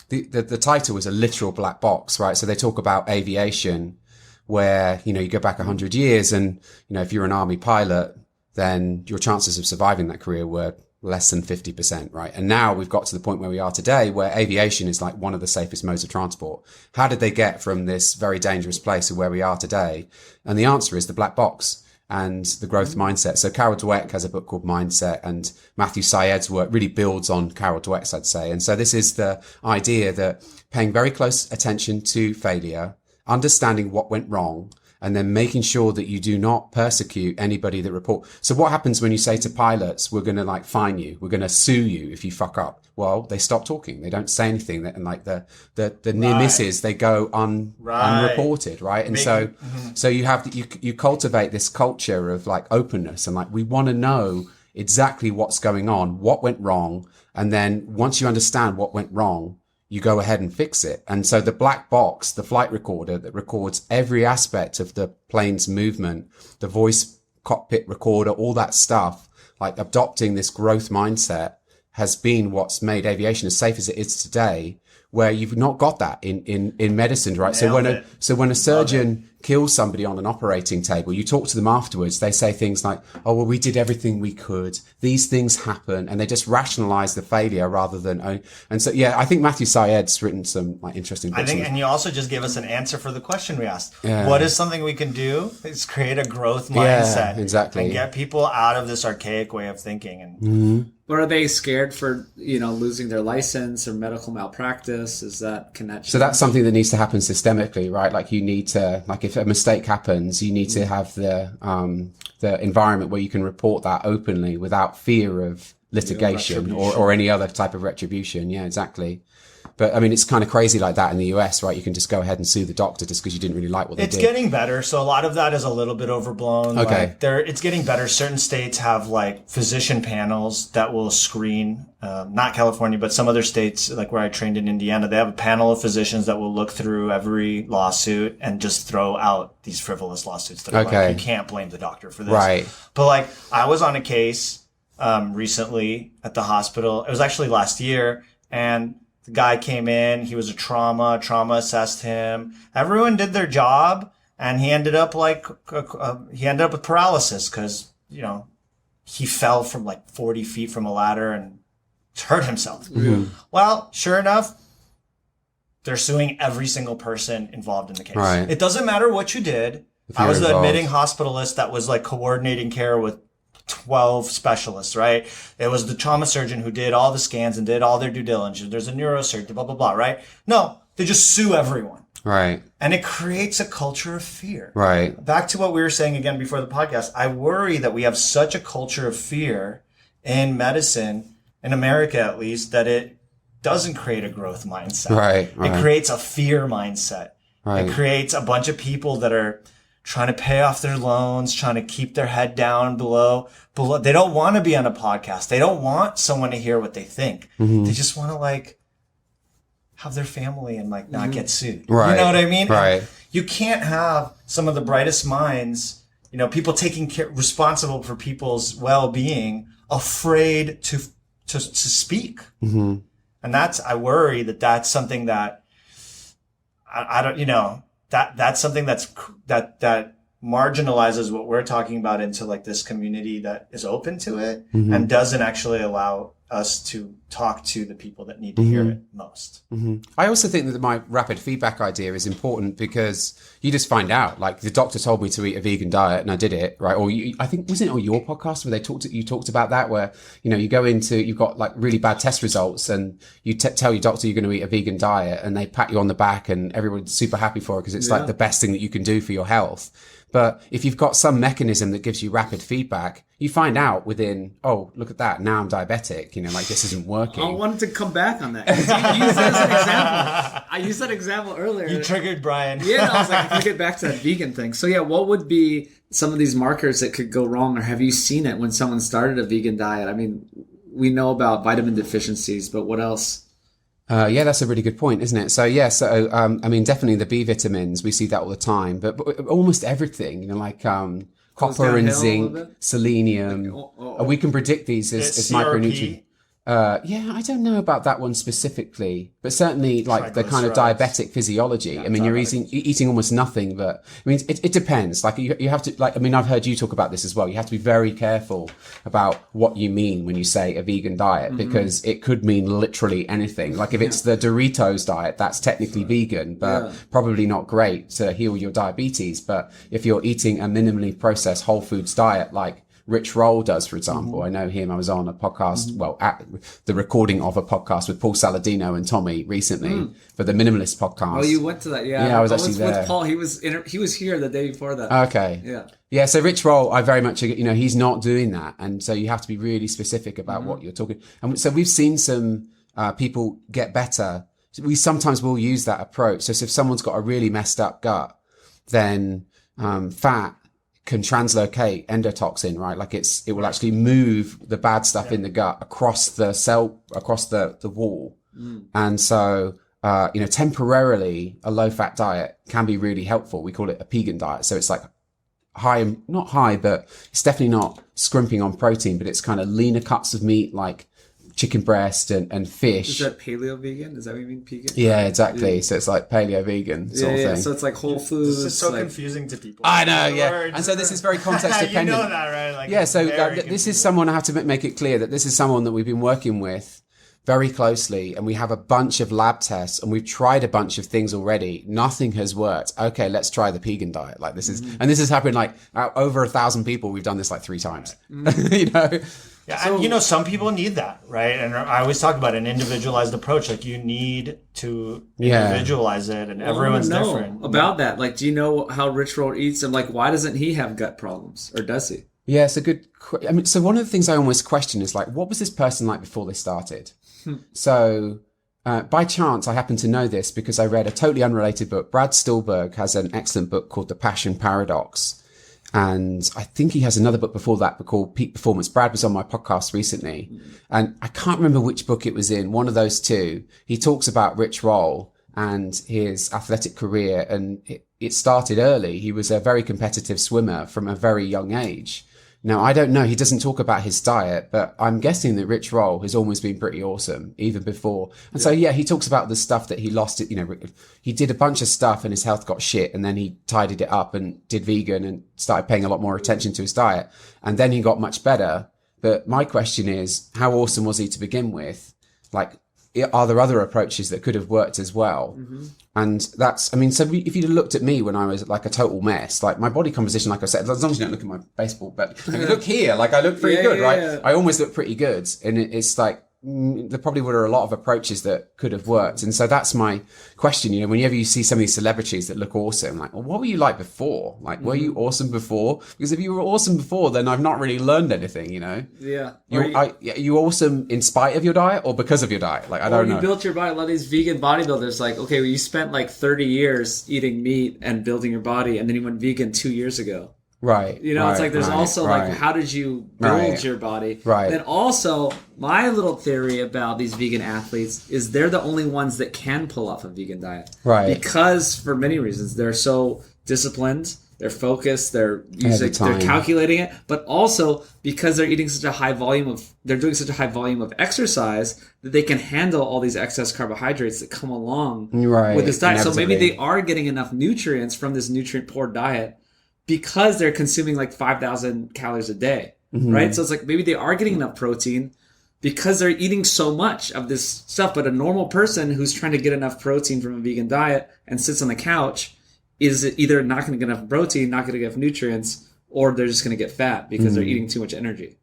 the title is a literal black box, right? So they talk about aviation, where you go back 100 years, and if you're an army pilot, then your chances of surviving that career were less than 50%, right? And now we've got to the point where we are today, where aviation is like one of the safest modes of transport. How did they get from this very dangerous place to where we are today? And the answer is the black box and the growth mindset. So Carol Dweck has a book called Mindset, and Matthew Syed's work really builds on Carol Dweck's, I'd say. And so this is the idea that paying very close attention to failure, understanding what went wrong, and then making sure that you do not persecute anybody that report. So what happens when you say to pilots, we're going to fine you, we're going to sue you if you fuck up? Well, they stop talking. They don't say anything. And the near misses, they go unreported, right? And so you have, you cultivate this culture of openness, and we want to know exactly what's going on, what went wrong. And then once you understand what went wrong, you go ahead and fix it. And so the black box, the flight recorder that records every aspect of the plane's movement, the voice cockpit recorder, all that stuff, adopting this growth mindset has been what's made aviation as safe as it is today, where you've not got that in medicine, right? So when a surgeon kills somebody on an operating table, you talk to them afterwards, they say things like, oh, well, we did everything we could. These things happen. And they just rationalize the failure rather than, and so, yeah, I think Matthew Syed's written some interesting books. And you also just gave us an answer for the question we asked. Yeah. What is something we can do? Is create a growth mindset. Yeah, exactly. And get people out of this archaic way of thinking. And But are they scared for, losing their license or medical malpractice? Is that connection? So that's something that needs to happen systemically, right? You need to, if a mistake happens, you need to have the environment where you can report that openly without fear of litigation or any other type of retribution. Yeah, exactly. But I mean, it's kind of crazy like that in the US, right? You can just go ahead and sue the doctor just because you didn't really like what they did. It's getting better. So a lot of that is a little bit overblown. Okay. It's getting better. Certain states have physician panels that will screen, not California, but some other states, like where I trained in Indiana, they have a panel of physicians that will look through every lawsuit and just throw out these frivolous lawsuits that are you can't blame the doctor for this. Right. But I was on a case, recently at the hospital. It was actually last year, and the guy came in, he was a trauma assessed him. Everyone did their job, and he ended up with paralysis because, he fell from 40 feet from a ladder and hurt himself. Mm-hmm. Well, sure enough, they're suing every single person involved in the case. Right. It doesn't matter what you did. I was the admitting hospitalist that was coordinating care with 12 specialists, right? It was the trauma surgeon who did all the scans and did all their due diligence. There's a neurosurgeon, blah, blah, blah, right? No, they just sue everyone. Right. And it creates a culture of fear. Right. Back to what we were saying again before the podcast, I worry that we have such a culture of fear in medicine, in America at least, that it doesn't create a growth mindset. Right. It creates a fear mindset. Right. It creates a bunch of people that are trying to pay off their loans, trying to keep their head down below. They don't want to be on a podcast. They don't want someone to hear what they think. Mm-hmm. They just want to have their family and not get sued. Right. You know what I mean? Right. And you can't have some of the brightest minds, people taking care, responsible for people's well-being, afraid to speak. Mm-hmm. And I worry that that's something that I don't, that's something that marginalizes what we're talking about into this community that is open to it, mm-hmm. and doesn't actually allow us to talk to the people that need to hear it most. I also think that my rapid feedback idea is important because you just find out. Like the doctor told me to eat a vegan diet, and I did it, right? Or I think wasn't it on your podcast where you talked about that, where you go into, you've got like really bad test results, and you tell your doctor you're going to eat a vegan diet, and they pat you on the back, and everyone's super happy for it because it's like the best thing that you can do for your health. But if you've got some mechanism that gives you rapid feedback, you find out within, oh, look at that, now I'm diabetic, like this isn't working. I wanted to come back on that. You used that as an example. I used that example earlier. You triggered Brian. Yeah, I was like, if we get back to that vegan thing. So yeah, what would be some of these markers that could go wrong, or have you seen it when someone started a vegan diet? I mean, we know about vitamin deficiencies, but what else? Yeah, that's a really good point, isn't it? So yeah, I mean, definitely the B vitamins, we see that all the time, but almost everything, like copper and zinc, selenium. We can predict these as micronutrients. Yeah, I don't know about that one specifically, but certainly like the kind of diabetic physiology. I mean, you're eating almost nothing, but I mean, it depends. Like you have to, like, I mean, I've heard you talk about this as well. You have to be very careful about what you mean when you say a vegan diet, because it could mean literally anything. Like if it's the Doritos diet, that's technically vegan, but probably not great to heal your diabetes. But if you're eating a minimally processed whole foods diet, like Rich Roll does, for example. I know him. I was on a podcast, at the recording of a podcast with Paul Saladino and Tommy recently for the Minimalist podcast. Oh, you went to that? Yeah, I was actually there. With Paul. He was here the day before that. Okay. Yeah. So Rich Roll, I very much, he's not doing that, and so you have to be really specific about what you're talking. And so we've seen some people get better. We sometimes will use that approach. So if someone's got a really messed up gut, then fat can translocate endotoxin, right? Like it will actually move the bad stuff in the gut across the cell, across the wall. And so, temporarily a low fat diet can be really helpful. We call it a vegan diet. So it's like not high, but it's definitely not scrimping on protein, but it's kind of leaner cuts of meat, like chicken breast and fish. Is that paleo vegan? Is that what you mean, vegan? Yeah, exactly. So it's like paleo vegan sort of thing. So it's like whole foods. This is so confusing to people. I know, yeah. And so this is very context dependent. You know that, right? Like, yeah, so this is someone, I have to make it clear that this is someone that we've been working with very closely, and we have a bunch of lab tests, and we've tried a bunch of things already. Nothing has worked. Okay, let's try the vegan diet. Like this is, and this has happened like over 1,000 people. We've done this like 3 times, Yeah, so, and some people need that, right? And I always talk about an individualized approach. Like you need to individualize it, and everyone's different. About that, like, do you know how Rich Roll eats, and like, why doesn't he have gut problems, or does he? Yeah, it's a good. I mean, so one of the things I always question is like, what was this person like before they started? So, by chance, I happen to know this because I read a totally unrelated book. Brad Stulberg has an excellent book called The Passion Paradox. And I think he has another book before that called Peak Performance. Brad was on my podcast recently, and I can't remember which book it was in. One of those two. He talks about Rich Roll and his athletic career, and it started early. He was a very competitive swimmer from a very young age. Now, I don't know. He doesn't talk about his diet, but I'm guessing that Rich Roll has always been pretty awesome, even before. And so, he talks about the stuff that he lost. He did a bunch of stuff and his health got shit, and then he tidied it up and did vegan and started paying a lot more attention to his diet. And then he got much better. But my question is, how awesome was he to begin with? Like, are there other approaches that could have worked as well? And so if you'd looked at me when I was like a total mess, like my body composition, like I said, as long as you don't look at my baseball, but if you look here, like I look pretty good, right? Yeah. I almost look pretty good. And it's like, there probably were a lot of approaches that could have worked. And so that's my question, whenever you see some of these celebrities that look awesome, like, well, what were you like before? Like, were you awesome before? Because if you were awesome before, then I've not really learned anything, Yeah. You awesome in spite of your diet or because of your diet? Like, I don't know. You built your body. A lot of these vegan bodybuilders, like, okay, well, you spent like 30 years eating meat and building your body, and then you went vegan 2 years ago. Right. It's like there's also like, how did you build your body? Right. Then also, my little theory about these vegan athletes is they're the only ones that can pull off a vegan diet. Right. Because for many reasons, they're so disciplined, they're focused, they're calculating it, but also because they're eating such a high volume they're doing such a high volume of exercise that they can handle all these excess carbohydrates that come along with this diet. So maybe they are getting enough nutrients from this nutrient poor diet, because they're consuming like 5,000 calories a day, right? So it's like maybe they are getting enough protein, because they're eating so much of this stuff. But a normal person who's trying to get enough protein from a vegan diet and sits on the couch is either not going to get enough protein, not going to get enough nutrients, or they're just going to get fat because they're eating too much energy.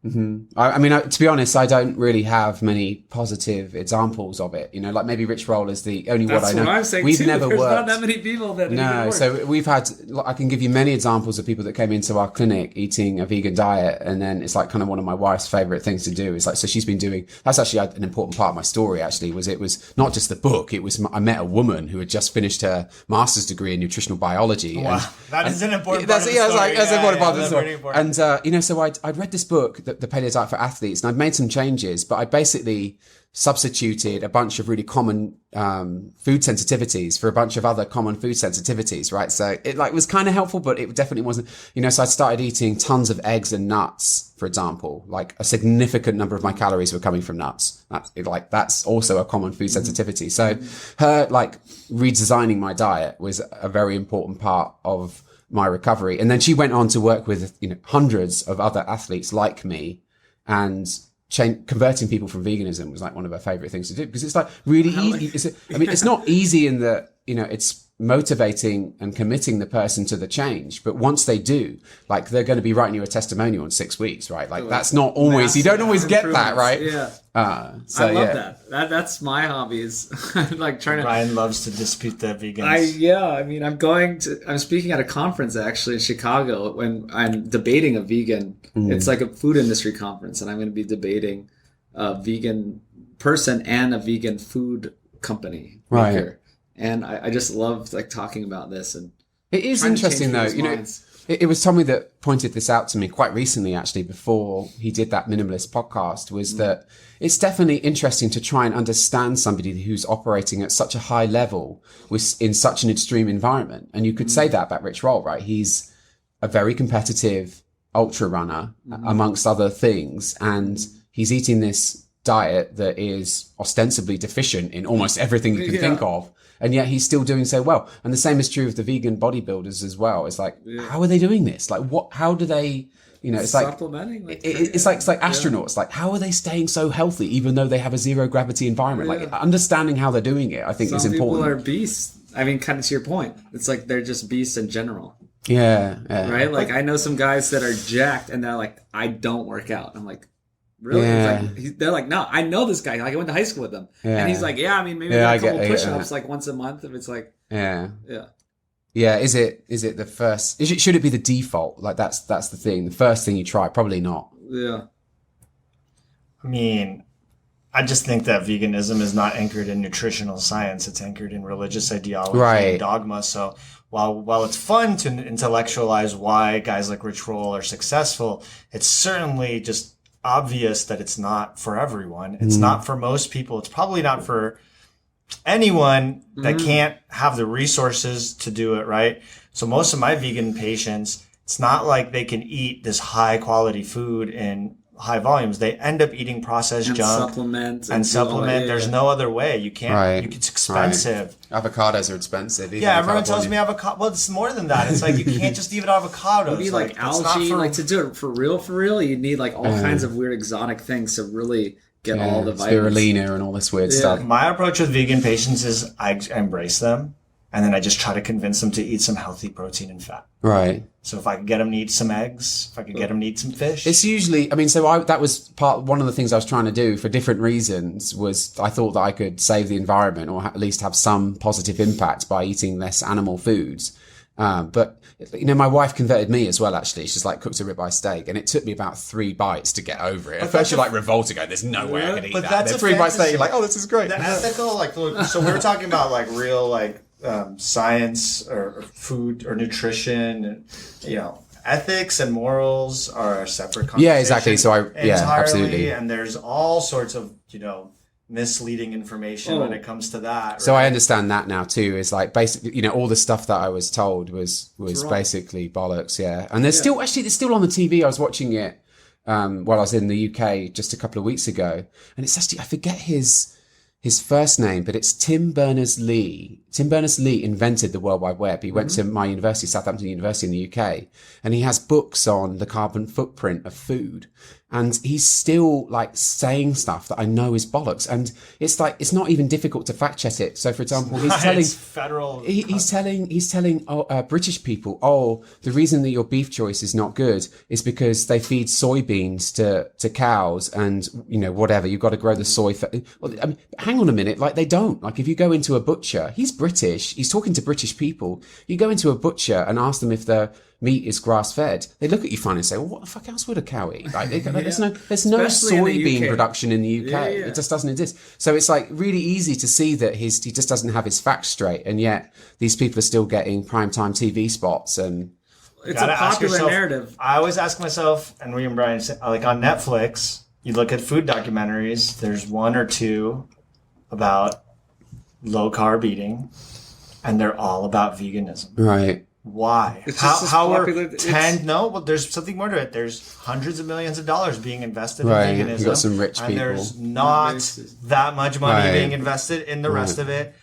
I mean, to be honest, I don't really have many positive examples of it. You know, like maybe Rich Roll is the only one I know. That's what I'm saying We've too. never There's worked. not that many people that No, so we've had, I can give you many examples of people that came into our clinic eating a vegan diet. And then it's like kind of one of my wife's favorite things to do is like, so she's been doing, that's actually an important part of my story actually, was it was not just the book. It was, I met a woman who had just finished her master's degree in nutritional biology. Wow. That is an important That's part of the story. that's an important part of the that's story. very important. And, you know, so I'd read this book, The Paleo Diet for Athletes, and I'd made some changes, but I basically substituted a bunch of really common food sensitivities for a bunch of other common food sensitivities, right? So it like was kind of helpful, but it definitely wasn't, you know, so I started eating tons of eggs and nuts, for example, like a significant number of my calories were coming from nuts. That's also a common food sensitivity. So her like redesigning my diet was a very important part of my recovery. And then she went on to work with, you know, hundreds of other athletes like me, and converting people from veganism was like one of her favorite things to do, because it's like really easy. I mean, it's not easy in that, you know, it's motivating and committing the person to the change. But once they do, like they're going to be writing you a testimonial in 6 weeks, right? Like that's not always, you don't always get that, right? Yeah. So I love that. That's my hobby is like trying to. Ryan loves to dispute the vegans. I mean, I'm speaking at a conference actually in Chicago when I'm debating a vegan. It's like a food industry conference, and I'm going to be debating a vegan person and a vegan food company maker. Right. And I just love like talking about this. And it is interesting though, you know. It was Tommy that pointed this out to me quite recently, actually, before he did that minimalist podcast, was that it's definitely interesting to try and understand somebody who's operating at such a high level in such an extreme environment. And you could say that about Rich Roll, right? He's a very competitive ultra runner, amongst other things. And he's eating this diet that is ostensibly deficient in almost everything you can think of. And yet he's still doing so well. And the same is true of the vegan bodybuilders as well. It's like, how are they doing this? Like how do they, you know, it's like, supplementing. It's like astronauts. Like, how are they staying so healthy, even though they have a zero gravity environment? Like understanding how they're doing it, I think is important. Some people are beasts. I mean, kind of to your point. It's like, they're just beasts in general. Yeah. Right. Like I know some guys that are jacked and they're like, I don't work out. I'm like, really? Yeah. Like, they're like, no, I know this guy. Like I went to high school with him, and he's like, yeah, I mean, maybe I a couple get push-ups like once a month. If it's like, yeah. yeah. Is it the first? Should it be the default? Like that's the thing. The first thing you try, probably not. Yeah. I mean, I just think that veganism is not anchored in nutritional science. It's anchored in religious ideology and dogma. So while it's fun to intellectualize why guys like Rich Roll are successful, it's certainly just obvious that it's not for everyone. It's not for most people. It's probably not for anyone that can't have the resources to do it, right? So most of my vegan patients, it's not like they can eat this high quality food in high volumes. They end up eating processed junk supplement. There's no other way. You can't. It's expensive. Right. Avocados are expensive. Everyone tells me avocado. Well, it's more than that. It's like you can't just eat avocados. You need like algae, to do it for real. You need like all kinds of weird exotic things to really get all the vitamins. Spirulina and all this weird stuff. My approach with vegan patients is I embrace them, and then I just try to convince them to eat some healthy protein and fat. Right. So if I could get them to eat some eggs, if I could get them to eat some fish. It's usually, I mean, that was one of the things I was trying to do for different reasons, was I thought that I could save the environment or at least have some positive impact by eating less animal foods. But, you know, my wife converted me as well, actually. She's like cooked a ribeye steak, and it took me about 3 bites to get over it. At first you're like revolted, going, there's no way I can eat that. That's then 3 bites later, you're like, oh, this is great. The ethical, like, so we're talking about like real, like, science or food or nutrition, you know, ethics and morals are a separate conversation. Yeah, exactly. So absolutely. And there's all sorts of, you know, misleading information when it comes to that. Right? So I understand that now too. Is like basically, you know, all the stuff that I was told was basically bollocks. Yeah. And there's still on the TV. I was watching it while I was in the UK just a couple of weeks ago, and it's actually, I forget his first name, but it's Tim Berners-Lee. Tim Berners-Lee invented the World Wide Web. He went to my university, Southampton University in the UK, and he has books on the carbon footprint of food. And he's still like saying stuff that I know is bollocks. And it's like, it's not even difficult to fact check it. So for example, he's telling, It's federal. he's telling British people, the reason that your beef choice is not good is because they feed soybeans to cows and, you know, whatever. You've got to grow the soy. Well, I mean, hang on a minute. Like they don't. Like if you go into a butcher, he's British. He's talking to British people. You go into a butcher and ask them if the meat is grass fed. They look at you funny and say, well, what the fuck else would a cow eat? Like, there's no Especially in the soybean UK. production in the UK. Yeah. It just doesn't exist. So it's like really easy to see that he just doesn't have his facts straight. And yet these people are still getting primetime TV spots and It's Gotta a ask popular yourself- narrative. I always ask myself, and William Bryan, like on Netflix, you look at food documentaries, there's one or two about low carb eating, and they're all about veganism. right. Why? It's just as how are popular- it's- 10? No, well, there's something more to it. There's hundreds of millions of dollars being invested Right, in you veganism. got some rich and people. there's not that much money Right. being invested in the rest of it.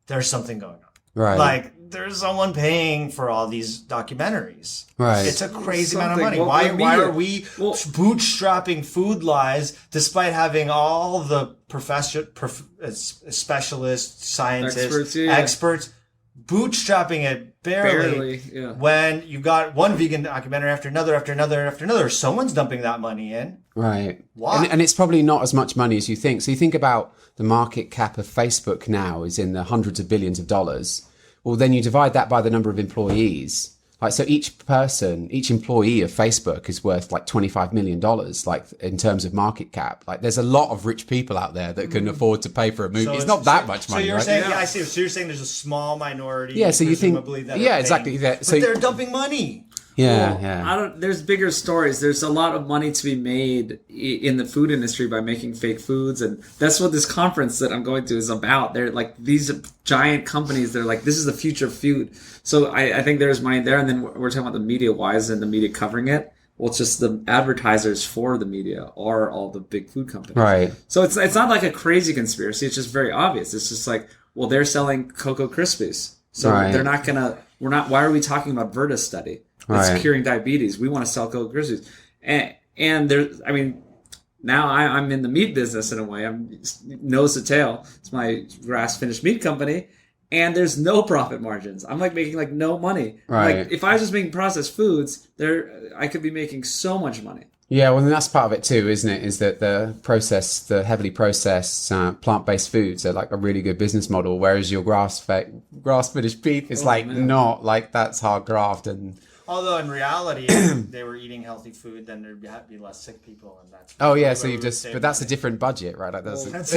There's something going on. Right. Like, there's someone paying for all these documentaries. Right. It's a crazy amount of Something. money. Well, Why the why media- are we well- bootstrapping food lies despite having all the specialists, scientists, Experts, yeah. bootstrapping it barely, yeah. when you got one vegan documentary after another, after another, after another. Someone's dumping that money in. Right. Why? And it's probably not as much money as you think. So you think about the market cap of Facebook now is in the hundreds of billions of dollars. Well, then you divide that by the number of employees. Like, so each employee of Facebook is worth like $25 million, like in terms of market cap. Like there's a lot of rich people out there that can afford to pay for a movie. So it's not that much money, So you're right? saying, I see. So you're saying there's a small minority. Yeah, so you think- presumably, that are yeah, paying, exactly, that- but so- they're dumping money. Yeah, Well, yeah. There's bigger stories. There's a lot of money to be made in the food industry by making fake foods, and that's what this conference that I'm going to is about. They're like these giant companies. They're like, this is the future of food. So I think there's money there, and then we're talking about the media. Why isn't the media covering it? Well, it's just the advertisers for the media are all the big food companies. Right. So it's not like a crazy conspiracy. It's just very obvious. It's just like, well, they're selling Cocoa Krispies, so Right. they're not gonna. We're not. Why are we talking about Virtus study? It's Right. curing diabetes. We want to sell Cocoa Krispies, and there's. I mean, now I'm in the meat business in a way. I'm nose to tail. It's my grass finished meat company, and there's no profit margins. I'm like making like no money. Right. Like if I was just making processed foods, I could be making so much money. Yeah, well, and that's part of it too, isn't it? Is that the heavily processed plant-based foods are like a really good business model, whereas your grass-finished beef is not like that's hard graft and. Although in reality, if they were eating healthy food, then there'd be less sick people, and that's. Oh yeah, so where you've we would just, save but that's a money. different budget, right? Like that's That's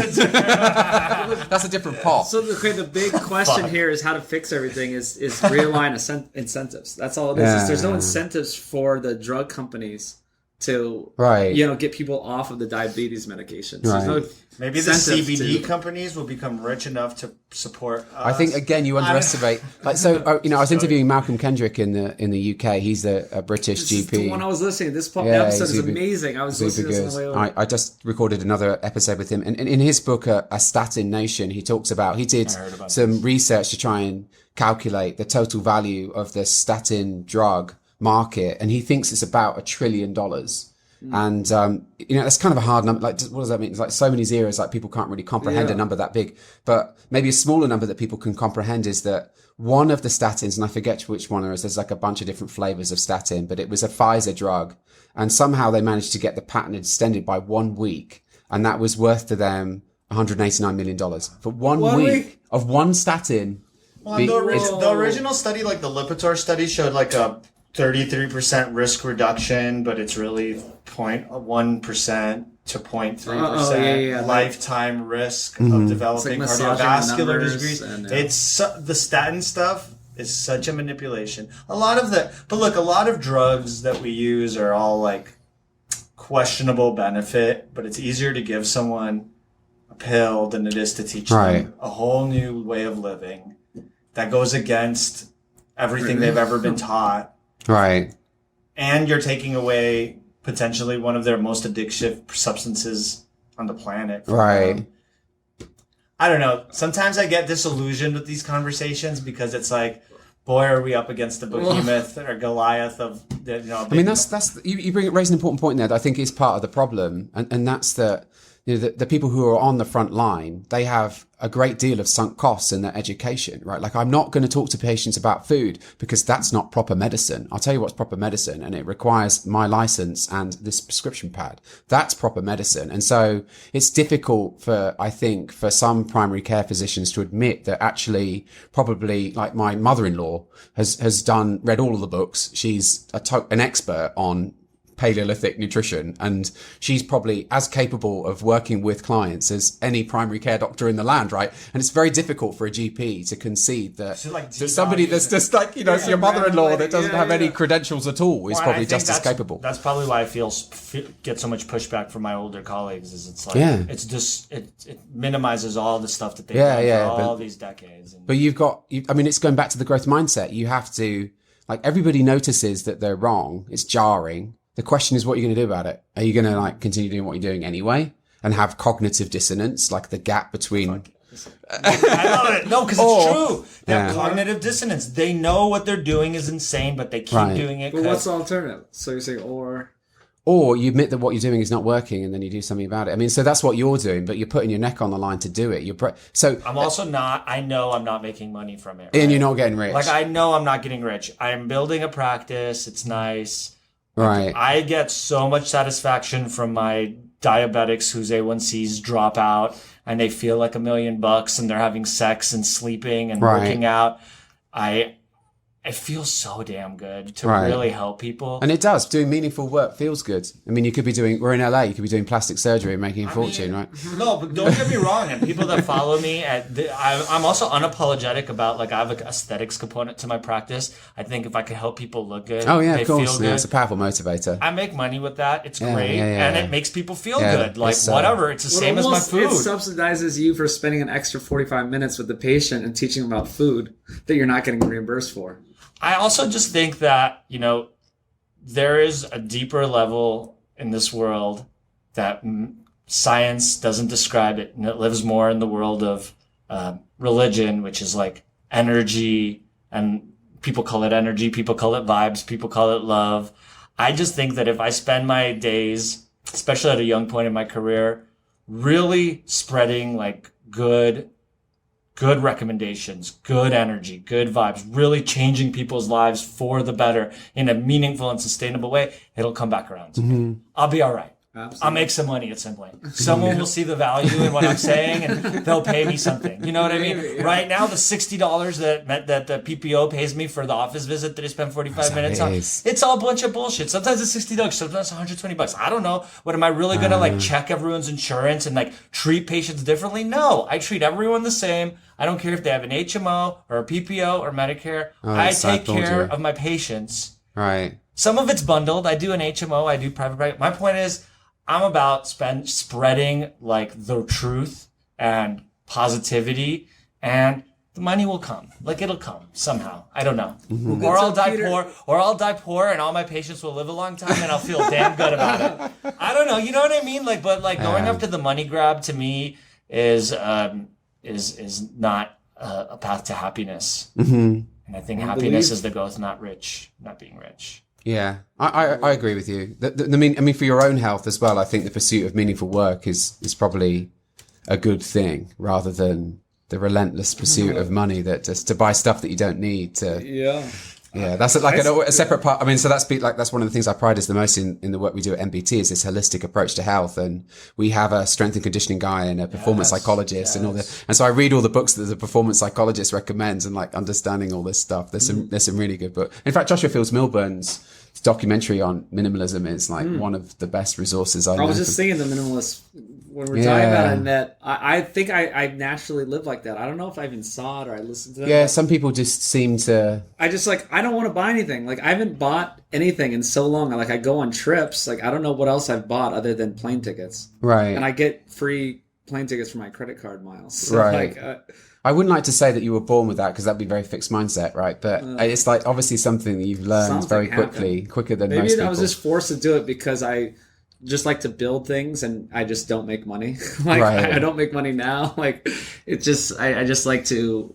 that's a different pot. So the big question here is how to fix everything is realign incentives. That's all it is. There's no incentives for the drug companies to Right. get people off of the diabetes medications. There's no Maybe the incentives CBD to- companies will become rich enough to support us. I think again you underestimate. Like so, I was interviewing Malcolm Kendrick in the UK. He's a British This is GP. the one I was listening. This Yeah, episode is super- amazing. I was Super listening to this on the way good. over. I just recorded another episode with him, and in his book, A Statin Nation, he talks about he did heard about some research to try and calculate the total value of the statin drug market, and he thinks it's about $1 trillion. And that's kind of a hard number. Like, what does that mean? It's like so many zeros, like people can't really comprehend a number that big. But maybe a smaller number that people can comprehend is that one of the statins, and I forget which one there is, there's like a bunch of different flavors of statin, but it was a Pfizer drug. And somehow they managed to get the patent extended by 1 week. And that was worth to them $189 million for 1 1 week week? of one statin. Well, Be- the original study, like the Lipitor study, showed like a 33% risk reduction, but it's really 0.1% to 0.3% yeah. lifetime risk Mm-hmm. of developing It's like massaging cardiovascular the numbers disease. and, It's the statin stuff is such a manipulation. A lot of drugs that we use are all like questionable benefit, but it's easier to give someone a pill than it is to teach Right. them a whole new way of living that goes against everything they've ever been taught. Right. And you're taking away potentially one of their most addictive substances on the planet. from Right. them. I don't know. Sometimes I get disillusioned with these conversations because it's like, boy, are we up against the behemoth or Goliath of the, I mean, that's you raise an important point there that I think is part of the problem, and that's that, you know, the people who are on the front line, they have a great deal of sunk costs in their education, right? Like, I'm not going to talk to patients about food because that's not proper medicine. I'll tell you what's proper medicine, and it requires my license and this prescription pad. That's proper medicine. And so it's difficult I think, for some primary care physicians to admit that actually, probably, like my mother-in-law has read all of the books. She's an expert on Paleolithic nutrition, and she's probably as capable of working with clients as any primary care doctor in the land, right? And it's very difficult for a GP to concede that, somebody that's just like, you know, your mother-in-law that doesn't have any credentials at all is probably just as capable. That's probably why I get so much pushback from my older colleagues, is it's like, it's just, it minimizes all the stuff that they've done for all these decades. But I mean, it's going back to the growth mindset. You have to, like, everybody notices that they're wrong. It's jarring. The question is, what are you going to do about it? Are you going to, like, continue doing what you're doing anyway and have cognitive dissonance, like the gap between... I love it. No, because it's true. They have cognitive dissonance. They know what they're doing is insane, but they keep doing it. But what's the alternative? So you're saying, or you admit that what you're doing is not working, and then you do something about it. I mean, so that's what you're doing, but you're putting your neck on the line to do it. I'm also not. I know I'm not making money from it, right? And you're not getting rich. Like, I know I'm not getting rich. I'm building a practice. It's nice. Right. I get so much satisfaction from my diabetics whose A1Cs drop out and they feel like $1 million and they're having sex and sleeping and working out. I feel so damn good to really help people. And it does. Doing meaningful work feels good. I mean, we're in LA, you could be doing plastic surgery and making a fortune, right? No, but don't get me wrong. And people that follow me, I'm also unapologetic about, like, I have an aesthetics component to my practice. I think if I could help people look good, of course. Yeah, it's a powerful motivator. I make money with that. It's great. And it makes people feel good. Like, whatever. It's the same as my food. It subsidizes you for spending an extra 45 minutes with the patient and teaching them about food that you're not getting reimbursed for. I also just think that, you know, there is a deeper level in this world that science doesn't describe it, and it lives more in the world of religion, which is like energy, and people call it energy, people call it vibes, people call it love. I just think that if I spend my days, especially at a young point in my career, really spreading, like, good recommendations, good energy, good vibes, really changing people's lives for the better in a meaningful and sustainable way, it'll come back around to me. I'll be all right. Absolutely. I'll make some money at some point. Someone will see the value in what I'm saying and they'll pay me something. You know what I mean? Yeah. Right now, the $60 that the PPO pays me for the office visit that I spent 45 minutes on, it's all a bunch of bullshit. Sometimes it's $60, sometimes it's $120. I don't know. What, am I really going to, like, check everyone's insurance and, like, treat patients differently? No, I treat everyone the same. I don't care if they have an HMO or a PPO or Medicare. I take care of my patients. Right. Some of it's bundled. I do an HMO. I do private. My point is, I'm about spreading, like, the truth and positivity, and the money will come. Like, it'll come somehow. I don't know. Mm-hmm. Or I'll die poor and all my patients will live a long time and I'll feel damn good about it. I don't know. You know what I mean? Like, but, like, going after the money grab to me is not a path to happiness. Mm-hmm. And I think happiness is the goal, not being rich. Yeah, I agree with you. I mean, for your own health as well, I think the pursuit of meaningful work is probably a good thing rather than the relentless pursuit of money that just to buy stuff that you don't need to. Yeah, that's like a separate part. I mean, so that's one of the things I pride us the most in the work we do at MBT is this holistic approach to health. And we have a strength and conditioning guy and a performance psychologist and all that. And so I read all the books that the performance psychologist recommends and, like, understanding all this stuff. There's some really good books. In fact, Joshua Fields Millburn's documentary on minimalism is, like, one of the best resources I know. I was just thinking the minimalist when we're talking about it, and that I think I naturally live like that. I don't know if I even saw it or I listened to that. Yeah, some people just seem to. I just, like, I don't want to buy anything. Like, I haven't bought anything in so long. Like, I go on trips. Like, I don't know what else I've bought other than plane tickets. Right. And I get free plane tickets for my credit card miles. So, right. Like, I wouldn't like to say that you were born with that because that'd be very fixed mindset, right? But it's, like, obviously something that you've learned very quickly, quicker than most people. Maybe I was just forced to do it because I just like to build things, and I just don't make money. Like Right. I don't make money now. Like it's just I just like to.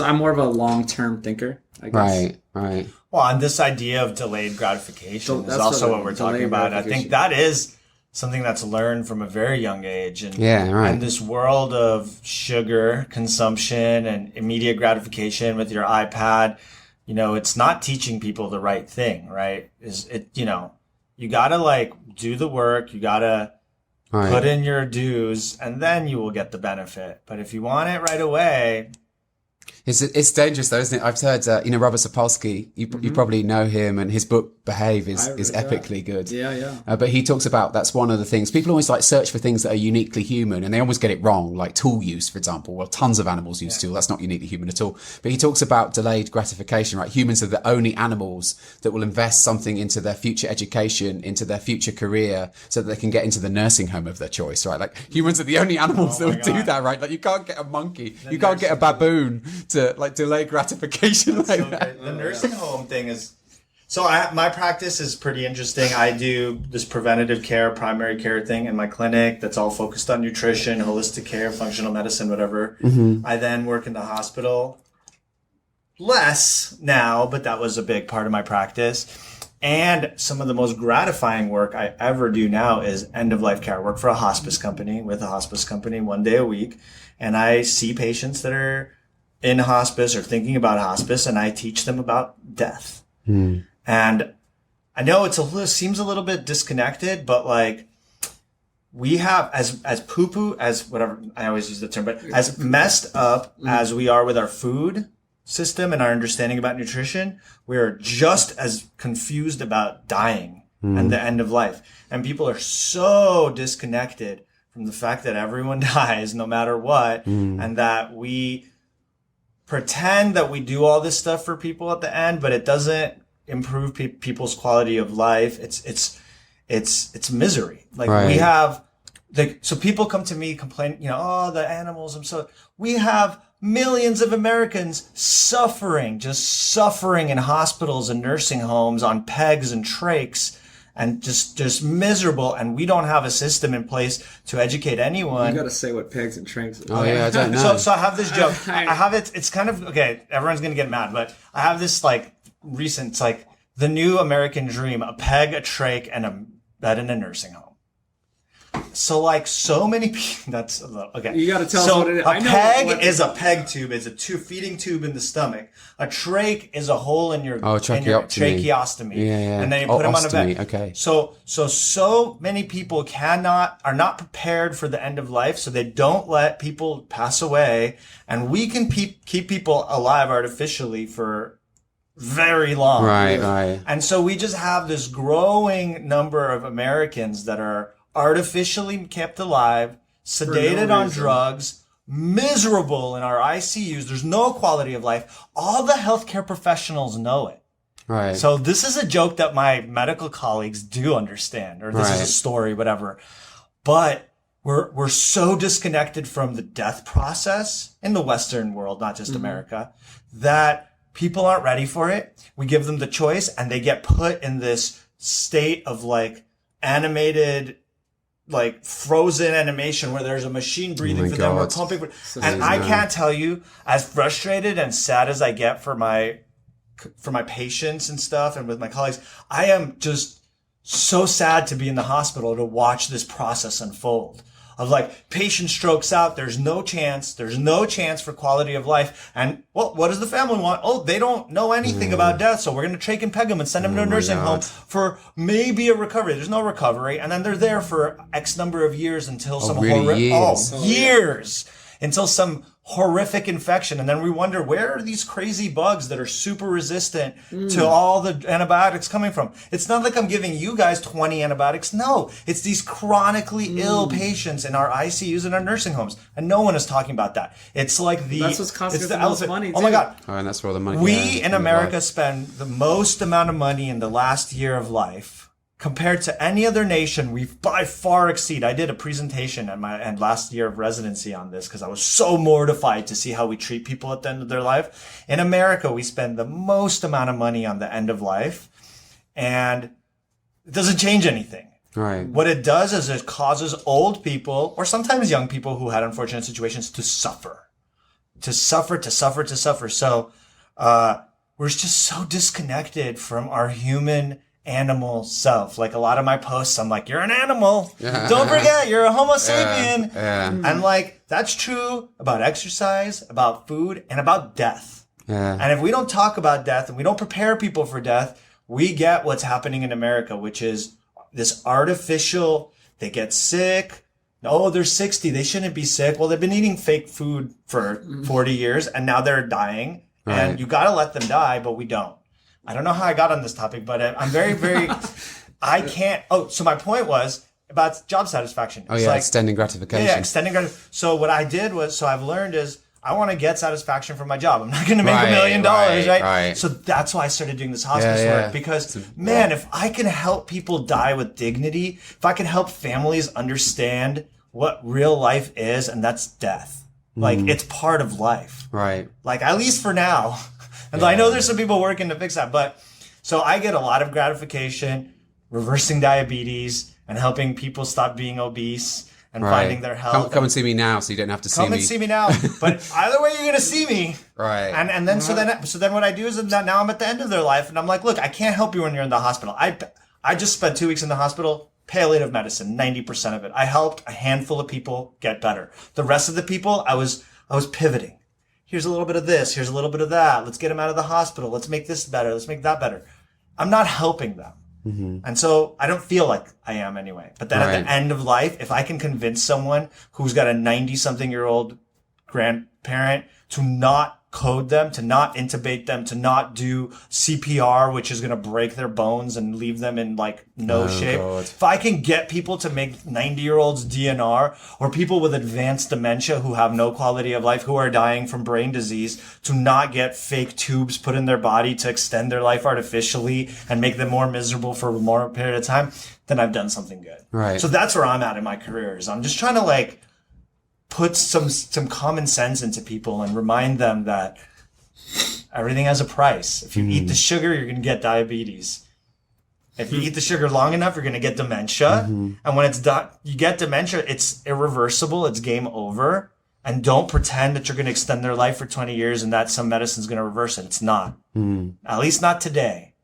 I'm more of a long-term thinker, I guess. Right. Well, and this idea of delayed gratification is That's also what what we're delayed talking about. I gratification. think that is something that's learned from a very young age. And, Yeah, right. and this world of sugar consumption and immediate gratification with your iPad, you know, it's not teaching people the right thing, right? You gotta like do the work, you gotta Right. put in your dues, and then you will get the benefit. But if you want it right away, It's dangerous though, isn't it? I've heard, Robert Sapolsky, you probably know him, and his book Behave is read that. epically good. Yeah. But he talks about that's one of the things people always like search for things that are uniquely human, and they always get it wrong, like tool use, for example. Well, tons of animals use tool. That's not uniquely human at all. But he talks about delayed gratification, right? Humans are the only animals that will invest something into their future education, into their future career, so that they can get into the nursing home of their choice, right? Like humans are the only animals that would do that, right? Like you can't get a monkey, you can't get a baboon to like delay gratification like so that. the nursing home thing is my practice is pretty interesting. I do this preventative care, primary care thing in my clinic that's all focused on nutrition, holistic care, functional medicine, whatever. I then work in the hospital less now, but that was a big part of my practice. And some of the most gratifying work I ever do now is end of life care. I work for a hospice company with a hospice company 1 day a week. And I see patients that are in hospice or thinking about hospice, and I teach them about death. And I know seems a little bit disconnected, but like we have as poo-poo, as whatever, I always use the term, but as messed up as we are with our food system and our understanding about nutrition, we're just as confused about dying and the end of life. And people are so disconnected from the fact that everyone dies no matter what, and that we pretend that we do all this stuff for people at the end, but it doesn't improve people's quality of life. It's misery. Like Right. we have, so people come to me complain, oh, the animals. We have millions of Americans just suffering in hospitals and nursing homes on pegs and trachs, and just miserable. And we don't have a system in place to educate anyone. You got to say what pigs and shrinks. Oh yeah, I don't know. So I have this joke. I have it. It's kind of, okay, everyone's going to get mad, but I have this like recent, it's like the new American dream, a peg, a trach, and a bed in a nursing home. So like so many people, that's a little, okay. You gotta tell us what it is. A I know peg what- is a peg tube. It's a feeding tube in the stomach. A trach is a hole in your, tracheostomy. Yeah. And then you put them on a bed. Ostomy, okay. So many people are not prepared for the end of life, so they don't let people pass away, and we can keep people alive artificially for very long. Right. And so we just have this growing number of Americans that are artificially kept alive, sedated on drugs, miserable in our ICUs. There's no quality of life. All the healthcare professionals know it. Right. So this is a joke that my medical colleagues do understand, or this is a story, whatever. But we're so disconnected from the death process in the Western world, not just America, that people aren't ready for it. We give them the choice, and they get put in this state of like animated, like frozen animation where there's a machine breathing for them. We're pumping. And I can't tell you, as frustrated and sad as I get for my patients and stuff, and with my colleagues, I am just so sad to be in the hospital to watch this process unfold. Of like, patient strokes out, there's no chance for quality of life. And well, what does the family want? Oh, they don't know anything about death, so we're going to trach and peg them and send them to a nursing home for maybe a recovery. There's no recovery. And then they're there for X number of years until years. Until some horrific infection. And then we wonder, where are these crazy bugs that are super resistant to all the antibiotics coming from? It's not like I'm giving you guys 20 antibiotics. No, it's these chronically ill patients in our ICUs and our nursing homes. And no one is talking about that. It's like That's what's costing us the most elephant. money, Oh my too. God. Oh, and that's where all the money. We in America spend the most amount of money in the last year of life compared to any other nation. We by far exceed. I did a presentation at my last year of residency on this because I was so mortified to see how we treat people at the end of their life. In America, we spend the most amount of money on the end of life, and it doesn't change anything. Right. What it does is it causes old people, or sometimes young people who had unfortunate situations, to suffer. So, we're just so disconnected from our human animal self. Like a lot of my posts, I'm like, you're an animal. Don't forget, you're a Homo sapien. And like, that's true about exercise, about food, and about death. And if we don't talk about death and we don't prepare people for death, we get what's happening in America, which is this artificial, they get sick. Oh, they're 60. They shouldn't be sick. Well, they've been eating fake food for 40 years and now they're dying. Right. And you got to let them die, but we don't. I don't know how I got on this topic, but I'm very, very, I can't. Oh, so my point was about job satisfaction. It's like, extending gratification. Yeah, extending gratification. So what I did was, so I've learned is I want to get satisfaction from my job. I'm not going to make $1 million, right? So that's why I started doing this hospice work because, man, if I can help people die with dignity, if I can help families understand what real life is, and that's death. Like, it's part of life. Right. Like, at least for now. And I know there's some people working to fix that. But so I get a lot of gratification reversing diabetes and helping people stop being obese and finding their health. Come and see me now so you don't have to see me. Come and see me now. But either way, you're going to see me. Right. And then, so then what I do is that now I'm at the end of their life and I'm like, look, I can't help you when you're in the hospital. I just spent 2 weeks in the hospital. Palliative medicine, 90% of it. I helped a handful of people get better. The rest of the people, I was pivoting. Here's a little bit of this. Here's a little bit of that. Let's get them out of the hospital. Let's make this better. Let's make that better. I'm not helping them. And so I don't feel like I am anyway. But then at the end of life, if I can convince someone who's got a 90-something-year-old grandparent to not code them, to not intubate them, to not do CPR, which is going to break their bones and leave them in like no shape. God. If I can get people to make 90-year-olds DNR or people with advanced dementia who have no quality of life, who are dying from brain disease, to not get fake tubes put in their body to extend their life artificially and make them more miserable for a more period of time, then I've done something good. Right. So that's where I'm at in my career. Is I'm just trying to like put some common sense into people and remind them that everything has a price. If you eat the sugar, you're going to get diabetes. If you eat the sugar long enough, you're going to get dementia. And when it's done, you get dementia, it's irreversible. It's game over. And don't pretend that you're going to extend their life for 20 years and that some medicine's going to reverse it. It's not. At least not today.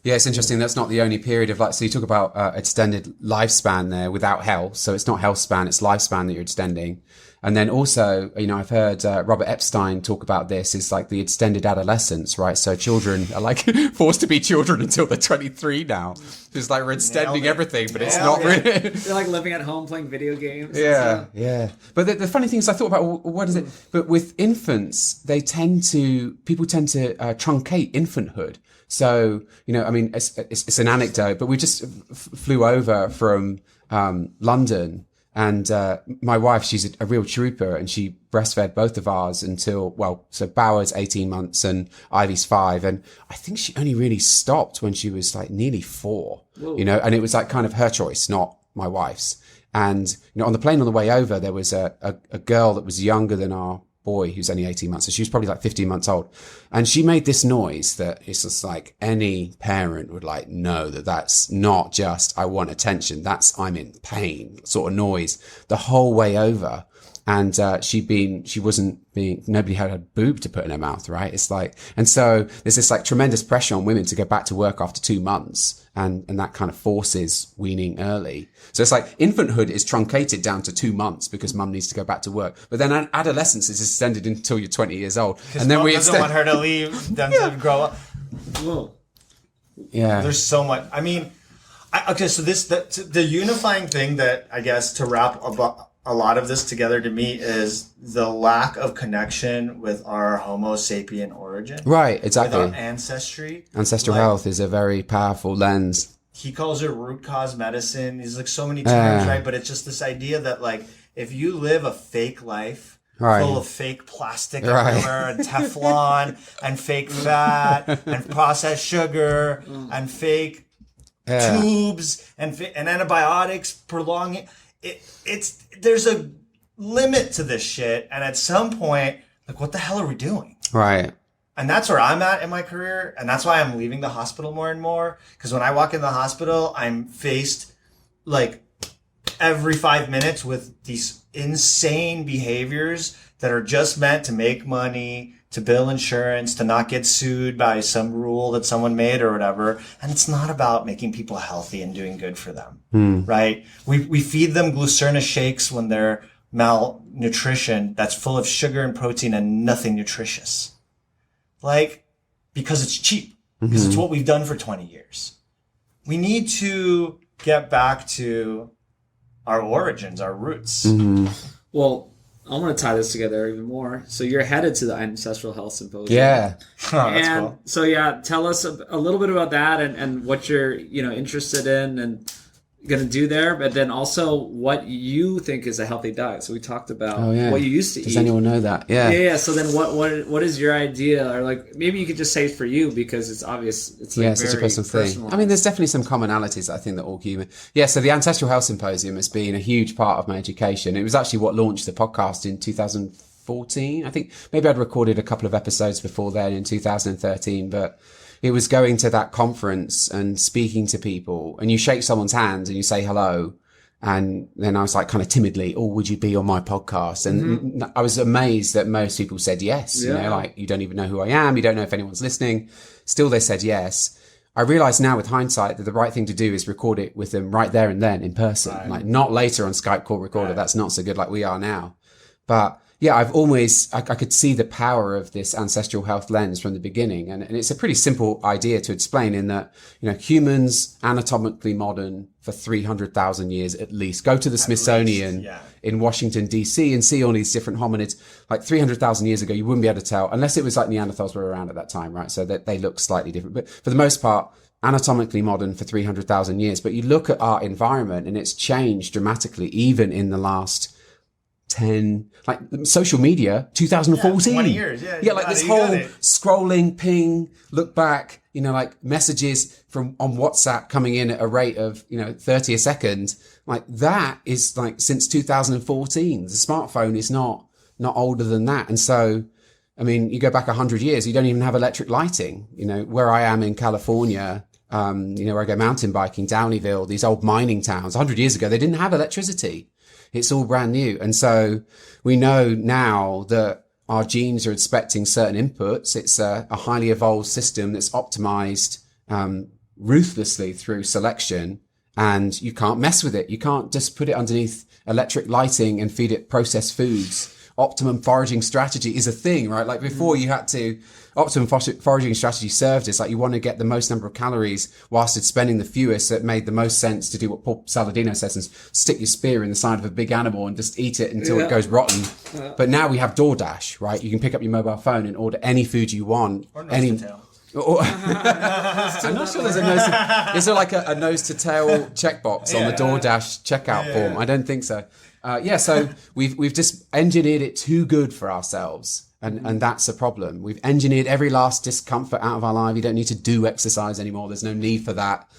Yeah, it's interesting. That's not the only period of so you talk about extended lifespan there without health. So it's not health span, it's lifespan that you're extending. And then also, I've heard Robert Epstein talk about this. It's like the extended adolescence, right? So children are like forced to be children until they're 23 now. It's like we're extending everything, but it's not really. They're like living at home playing video games. Yeah. But the funny thing is, I thought about what is it? But with infants, people tend to truncate infanthood. So, it's an anecdote, but we just flew over from London and my wife, she's a real trooper and she breastfed both of ours so Bauer's 18 months and Ivy's 5. And I think she only really stopped when she was like nearly 4, and it was like kind of her choice, not my wife's. And, on the plane on the way over, there was a girl that was younger than our boy who's only 18 months. So she was probably like 15 months old. And she made this noise that it's just like any parent would like know that that's not just, I want attention. That's, I'm in pain sort of noise the whole way over. And, nobody had a boob to put in her mouth, right? It's like, and so there's this like tremendous pressure on women to go back to work after 2 months. And that kind of forces weaning early. So it's like infanthood is truncated down to 2 months because mum needs to go back to work. But then adolescence is extended until you're 20 years old. And then we doesn't want her to leave them to grow up. Whoa. Yeah. There's so much. I mean, so the unifying thing that I guess to wrap up a lot of this together to me is the lack of connection with our Homo sapien origin. Right, exactly. With our ancestry. Ancestral health is a very powerful lens. He calls it root cause medicine. He's like so many terms, right? But it's just this idea that like, if you live a fake life, full of fake plastic everywhere and Teflon and fake fat and processed sugar and fake tubes and antibiotics prolonging there's a limit to this shit, and at some point, like, what the hell are we doing? Right. And that's where I'm at in my career. And that's why I'm leaving the hospital more and more. Because when I walk in the hospital, I'm faced like every 5 minutes with these insane behaviors that are just meant to make money, to bill insurance, to not get sued by some rule that someone made or whatever. And it's not about making people healthy and doing good for them, right? We feed them Glucerna shakes when they're malnutrition that's full of sugar and protein and nothing nutritious. Like, because it's cheap, because it's what we've done for 20 years. We need to get back to our origins, our roots. Well, I'm going to tie this together even more. So you're headed to the Ancestral Health Symposium. Yeah. Oh, that's And cool. so, yeah, tell us a little bit about that and what you're, interested in and going to do there, but then also what you think is a healthy diet. So we talked about what you used to eat. Does anyone know that? Yeah. Yeah. So then what is your idea? Or like, maybe you could just say it for you because it's obvious. It's like Such a very personal thing. I mean, there's definitely some commonalities I think that all human. Yeah, so the Ancestral Health Symposium has been a huge part of my education. It was actually what launched the podcast in 2014. I think maybe I'd recorded a couple of episodes before then in 2013, but it was going to that conference and speaking to people, and you shake someone's hand and you say hello. And then I was like kind of timidly, oh, would you be on my podcast? And I was amazed that most people said yes. You know, like, you don't even know who I am. You don't know if anyone's listening. Still, they said yes. I realize now with hindsight that the right thing to do is record it with them right there and then in person, like not later on Skype call recorder. That's not so good like we are now. But yeah, I've always, I could see the power of this ancestral health lens from the beginning. And it's a pretty simple idea to explain in that, humans anatomically modern for 300,000 years at least. Go to the Smithsonian in Washington, DC and see all these different hominids. Like 300,000 years ago, you wouldn't be able to tell unless it was like Neanderthals were around at that time, right? So that they look slightly different. But for the most part, anatomically modern for 300,000 years. But you look at our environment and it's changed dramatically, even in the last 10, like social media, 2014. 20 years, like this whole scrolling, ping, look back, like messages on WhatsApp coming in at a rate of, 30 a second. Like that is like since 2014. The smartphone is not older than that. And so, I mean, you go back 100 years, you don't even have electric lighting. Where I am in California, where I go mountain biking, Downeyville, these old mining towns, 100 years ago, they didn't have electricity. It's all brand new. And so we know now that our genes are expecting certain inputs. It's a highly evolved system that's optimized ruthlessly through selection, and you can't mess with it. You can't just put it underneath electric lighting and feed it processed foods. Optimum foraging strategy is a thing, right? Like before you had to, optimum foraging strategy served as like you want to get the most number of calories whilst it's spending the fewest. So it made the most sense to do what Paul Saladino says and stick your spear in the side of a big animal and just eat it until it goes rotten. But now we have DoorDash, right? You can pick up your mobile phone and order any food you want. Or nose to tail. I'm not sure there's a nose to, is there like a nose to tail checkbox on the DoorDash checkout form? I don't think so. So we've just engineered it too good for ourselves. And that's a problem. We've engineered every last discomfort out of our life. You don't need to do exercise anymore. There's no need for that,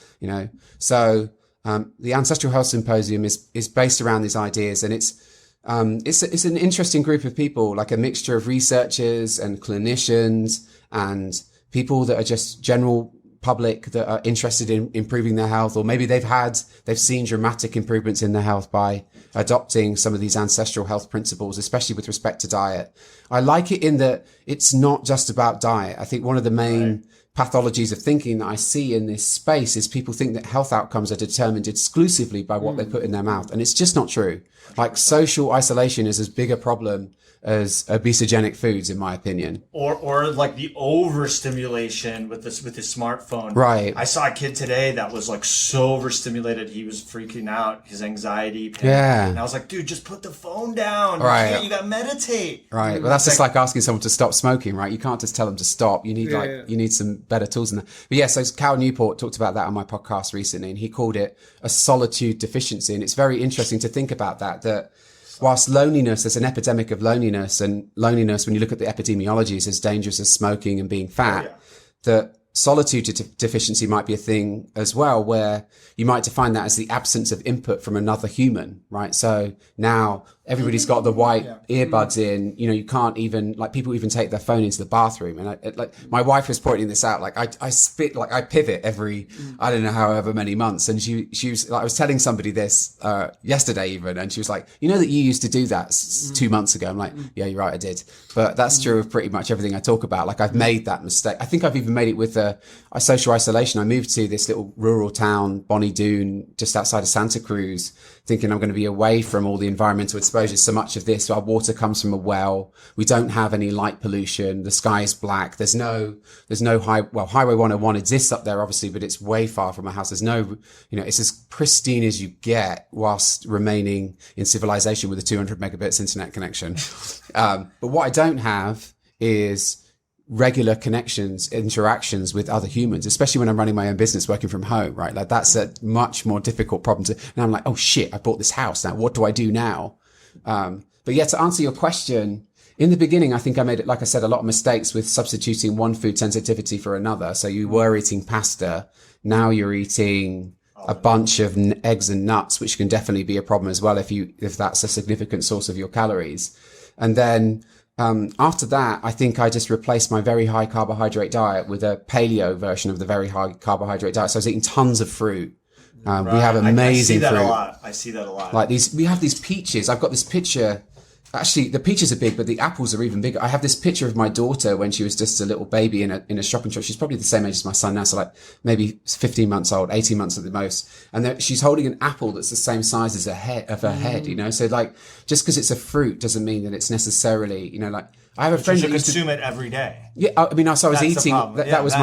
So, the Ancestral Health Symposium is based around these ideas, and it's an interesting group of people, like a mixture of researchers and clinicians and people that are just general public that are interested in improving their health, or maybe they've seen dramatic improvements in their health by adopting some of these ancestral health principles, especially with respect to diet. I like it in that it's not just about diet. I think one of the main pathologies of thinking that I see in this space is people think that health outcomes are determined exclusively by what they put in their mouth. And it's just not true. Like social isolation is as big a problem as obesogenic foods, in my opinion. Or like the overstimulation with the smartphone. Right. I saw a kid today that was like so overstimulated, he was freaking out, his anxiety. Panic. Yeah. And I was like, dude, just put the phone down. Right. You gotta meditate. Right. Well, that's just like asking someone to stop smoking, right? You can't just tell them to stop. You need you need some better tools than that. But yeah, so Cal Newport talked about that on my podcast recently, and he called it a solitude deficiency. And it's very interesting to think about that whilst loneliness, there's an epidemic of loneliness, and loneliness, when you look at the epidemiology, is as dangerous as smoking and being fat, that solitude deficiency might be a thing as well, where you might define that as the absence of input from another human, right? So now everybody's got the white earbuds in, you know, you can't even, like, people even take their phone into the bathroom. And like, my wife was pointing this out, like, I pivot every, I don't know, however many months. And she was like, I was telling somebody this, yesterday even, and she was like, you know that you used to do that 2 months ago. I'm like, yeah, you're right, I did. But that's true of pretty much everything I talk about. Like, I've made that mistake. I think I've even made it with a social isolation. I moved to this little rural town, Bonnie Doon, just outside of Santa Cruz, thinking I'm going to be away from all the environmental exposures. So much of this, our water comes from a well. We don't have any light pollution. The sky is black. There's no Highway 101 exists up there, obviously, but it's way far from our house. There's no, you know, it's as pristine as you get whilst remaining in civilization with a 200 megabits internet connection. But what I don't have is regular connections, interactions with other humans, especially when I'm running my own business, working from home, right? Like, that's a much more difficult problem to, and I'm like, oh shit, I bought this house now. What do I do now? But yeah, to answer your question, in the beginning, I think I made, like I said, a lot of mistakes with substituting one food sensitivity for another. So you were eating pasta. Now you're eating a bunch of eggs and nuts, which can definitely be a problem as well if that's a significant source of your calories. And then, after that, I think I just replaced my very high carbohydrate diet with a paleo version of the very high carbohydrate diet. So I was eating tons of fruit. We have amazing fruit. I see that a lot. Like we have these peaches. I've got this picture. Actually, the peaches are big, but the apples are even bigger. I have this picture of my daughter when she was just a little baby in a shopping trip. She's probably the same age as my son now. So like maybe 15 months old, 18 months at the most. And she's holding an apple that's the same size as her head, you know? So like, just because it's a fruit doesn't mean that it's necessarily, you know, like, I have a friend that used to consume it every day. Yeah, I mean, so I was eating. That was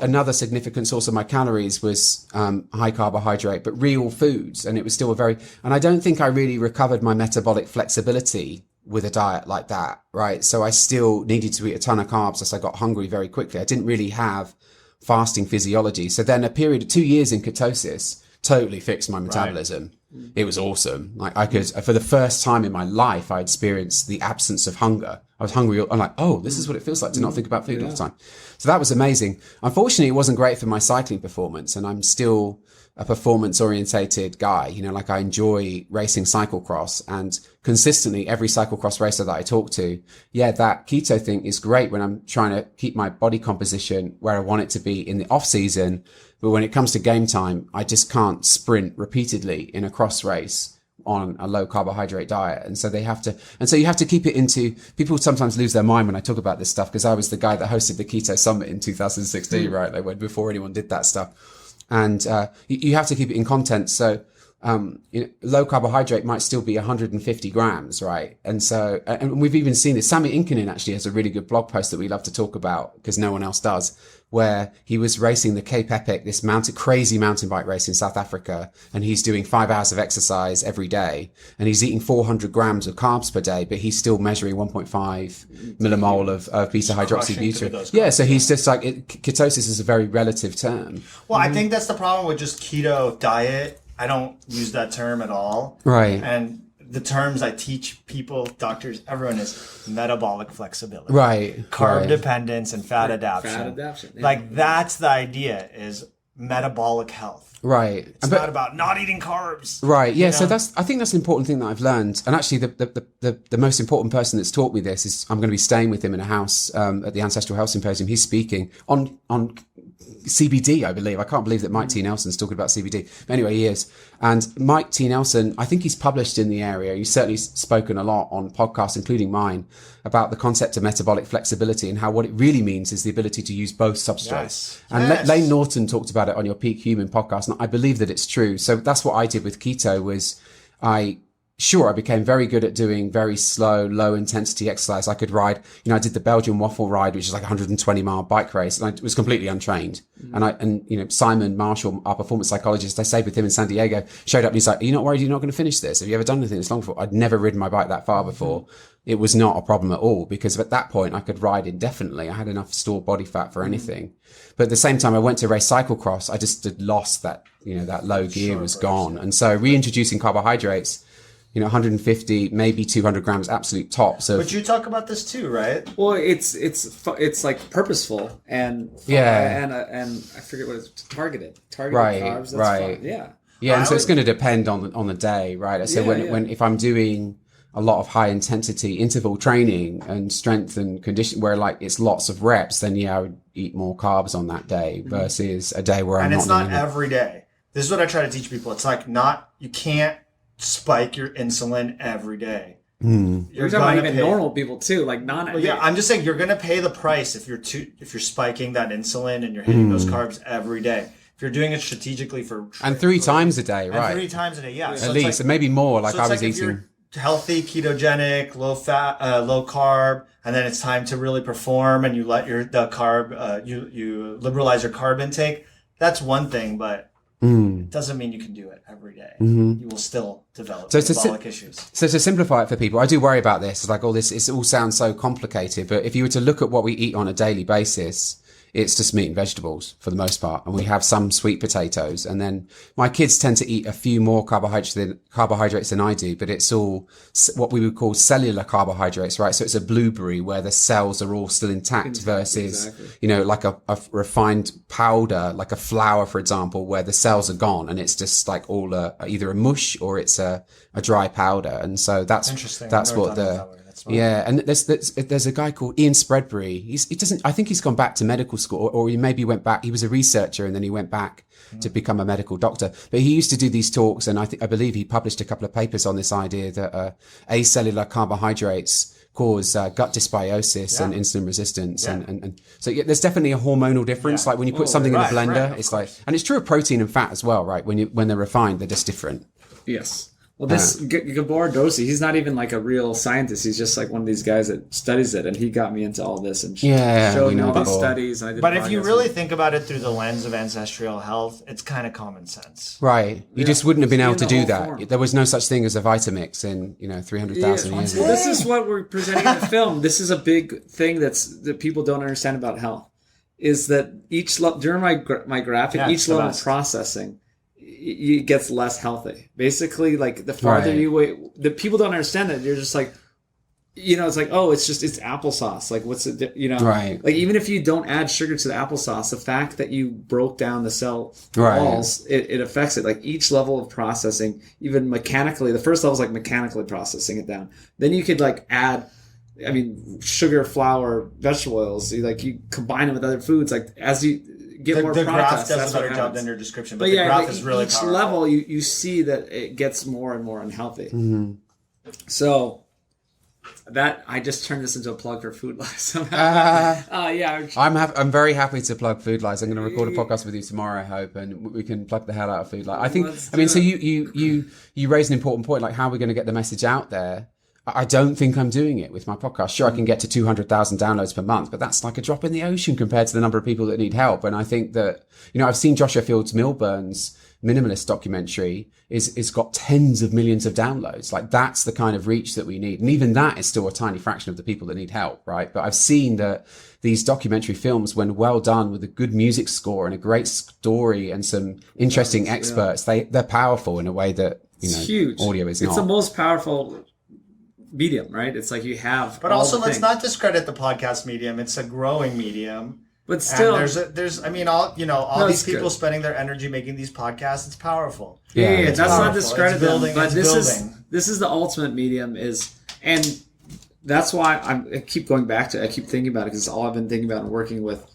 another significant source of my calories was high carbohydrate, but real foods, and it was still and I don't think I really recovered my metabolic flexibility with a diet like that, right? So I still needed to eat a ton of carbs as I got hungry very quickly. I didn't really have fasting physiology. So then a period of 2 years in ketosis totally fixed my metabolism. Right. It was awesome. Like, I could, for the first time in my life, I experienced the absence of hunger. I was hungry. I'm like, oh, this is what it feels like to not think about food all the time. So that was amazing. Unfortunately, it wasn't great for my cycling performance, and I'm still a performance orientated guy. You know, like, I enjoy racing cyclocross, and consistently every cyclocross racer that I talk to, that keto thing is great when I'm trying to keep my body composition where I want it to be in the off season. But when it comes to game time, I just can't sprint repeatedly in a cross race on a low carbohydrate diet. And so you have to keep it into, people sometimes lose their mind when I talk about this stuff, because I was the guy that hosted the Keto Summit in 2016, right? Like, when, before anyone did that stuff. And, you have to keep it in content. So, you know, low carbohydrate might still be 150 grams, right? And so, and we've even seen this. Sami Inkinen actually has a really good blog post that we love to talk about because no one else does, where he was racing the Cape Epic, this crazy mountain bike race in South Africa. And he's doing 5 hours of exercise every day, and he's eating 400 grams of carbs per day, but he's still measuring 1.5 millimole of beta hydroxybutyrate. Yeah. So he's just like, ketosis is a very relative term. Well, I think that's the problem with just keto diet. I don't use that term at all. Right. And the terms I teach people, doctors, everyone, is metabolic flexibility. Right. Carb dependence and fat adaptation. Fat adaptation. Yeah. Like, that's the idea, is metabolic health. Right. It's not about not eating carbs. Right. Yeah. So I think that's an important thing that I've learned. And actually the most important person that's taught me this is, I'm going to be staying with him in a house, at the Ancestral Health Symposium. He's speaking on CBD, I believe. I can't believe that Mike T. Nelson's talking about CBD. But anyway, he is. And Mike T. Nelson, I think he's published in the area. He's certainly spoken a lot on podcasts, including mine, about the concept of metabolic flexibility and how what it really means is the ability to use both substrates. And Lane Norton talked about it on your Peak Human podcast, and I believe that it's true. So that's what I did with keto. Was I became very good at doing very slow, low intensity exercise. I could ride, you know, I did the Belgian waffle ride, which is like a 120-mile bike race, and I was completely untrained. And you know, Simon Marshall, our performance psychologist, I stayed with him in San Diego, showed up and he's like, are you not worried you're not going to finish this? Have you ever done anything this long before? I'd never ridden my bike that far before. It was not a problem at all, because at that point I could ride indefinitely. I had enough stored body fat for anything. But at the same time, I went to race cyclocross. I just had lost that, you know, that low gear was gone. And so reintroducing carbohydrates, you know, 150, maybe 200 grams, absolute tops. But you talk about this too, right? Well, it's like purposeful and and I forget what it's targeted right, carbs. That's right, fun. Yeah. And so it's going to depend on the day, right? So if I'm doing a lot of high intensity interval training and strength and condition where like it's lots of reps, then I would eat more carbs on that day versus a day where I'm not. And it's not every day. This is what I try to teach people. It's like you can't spike your insulin every day. You're talking about even normal people too, like I'm just saying you're going to pay the price if you're spiking that insulin and you're hitting those carbs every day. If you're doing it strategically and 3 times a day, right? 3 times a day, yeah. At least, and maybe more. Like I was eating healthy, ketogenic, low fat, low carb, and then it's time to really perform, and you let you liberalize your carb intake. That's one thing, but it doesn't mean you can do it every day. You will still develop metabolic issues. So to simplify it for people, I do worry about this. It's like it all sounds so complicated, but if you were to look at what we eat on a daily basis, it's just meat and vegetables for the most part. And we have some sweet potatoes. And then my kids tend to eat a few more carbohydrates than I do, but it's all what we would call cellular carbohydrates, right? So it's a blueberry where the cells are all still intact versus, like a refined powder, like a flour, for example, where the cells are gone and it's just like all either a mush or it's a dry powder. And so that's interesting. That's what yeah, and there's a guy called Ian Spreadbury. I think he's gone back to medical school, or he maybe went back. He was a researcher and then he went back to become a medical doctor. But he used to do these talks, and I believe he published a couple of papers on this idea that acellular carbohydrates cause gut dysbiosis and insulin resistance, and so there's definitely a hormonal difference. Like when you put something in a blender, it's like, and it's true of protein and fat as well, right? When they're refined, they're just different. Yes. Well, this Gabor Dossi, he's not even like a real scientist. He's just like one of these guys that studies it, and he got me into all this and showed me all these studies. And but if you really think about it through the lens of ancestral health, it's kind of common sense. Right. You just wouldn't have been able to do that. Form. There was no such thing as a Vitamix in 300,000 years ago. Well, this is what we're presenting in the film. This is a big thing that people don't understand about health, is that during my graphic, each level of processing, it gets less healthy. Basically, like the farther you wait, the people don't understand that. You're just like, it's like, oh, it's applesauce. Like, what's it? Right. Like, even if you don't add sugar to the applesauce, the fact that you broke down the cell walls, it affects it. Like each level of processing, even mechanically, the first level is like mechanically processing it down. Then you could like add, sugar, flour, vegetable oils. You combine them with other foods. Like as you get more the graph does a better job than your description, but the graph is really powerful. Each level you see that it gets more and more unhealthy. So that I just turned this into a plug for Food Lies somehow. I'm very happy to plug Food Lies. I'm going to record a podcast with you tomorrow, I hope, and we can plug the hell out of Food Lies. So you raised an important point, like how we're going to get the message out there. I don't think I'm doing it with my podcast. Sure, I can get to 200,000 downloads per month, but that's like a drop in the ocean compared to the number of people that need help. And I think that, I've seen Joshua Fields Millburn's Minimalist documentary is got tens of millions of downloads. Like that's the kind of reach that we need. And even that is still a tiny fraction of the people that need help, right? But I've seen that these documentary films, when well done with a good music score and a great story and some interesting experts, they're powerful in a way that, huge. Audio is not. It's the most powerful medium, right? It's like you have, but also let's not discredit the podcast medium. It's a growing medium, but still, and there's all these people spending their energy making these podcasts. It's powerful. That's powerful. Not discredit them, but this is the ultimate medium. And that's why I keep going back to. I keep thinking about it because it's all I've been thinking about and working with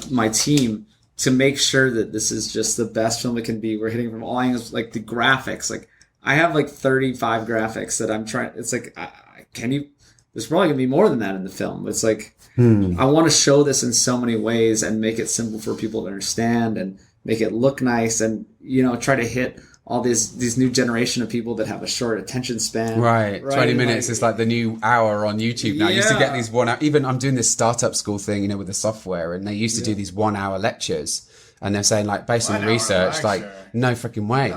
my team to make sure that this is just the best film it can be. We're hitting from all angles, like the graphics, like. I have like 35 graphics that I'm trying. It's like, there's probably gonna be more than that in the film. It's like, I want to show this in so many ways and make it simple for people to understand and make it look nice and, try to hit all these new generation of people that have a short attention span. Right. 20 minutes is like the new hour on YouTube now. I used to get these 1 hour, even I'm doing this startup school thing, with the software, and they used to do these 1 hour lectures. And they're saying, like, based on the research, like, no freaking way.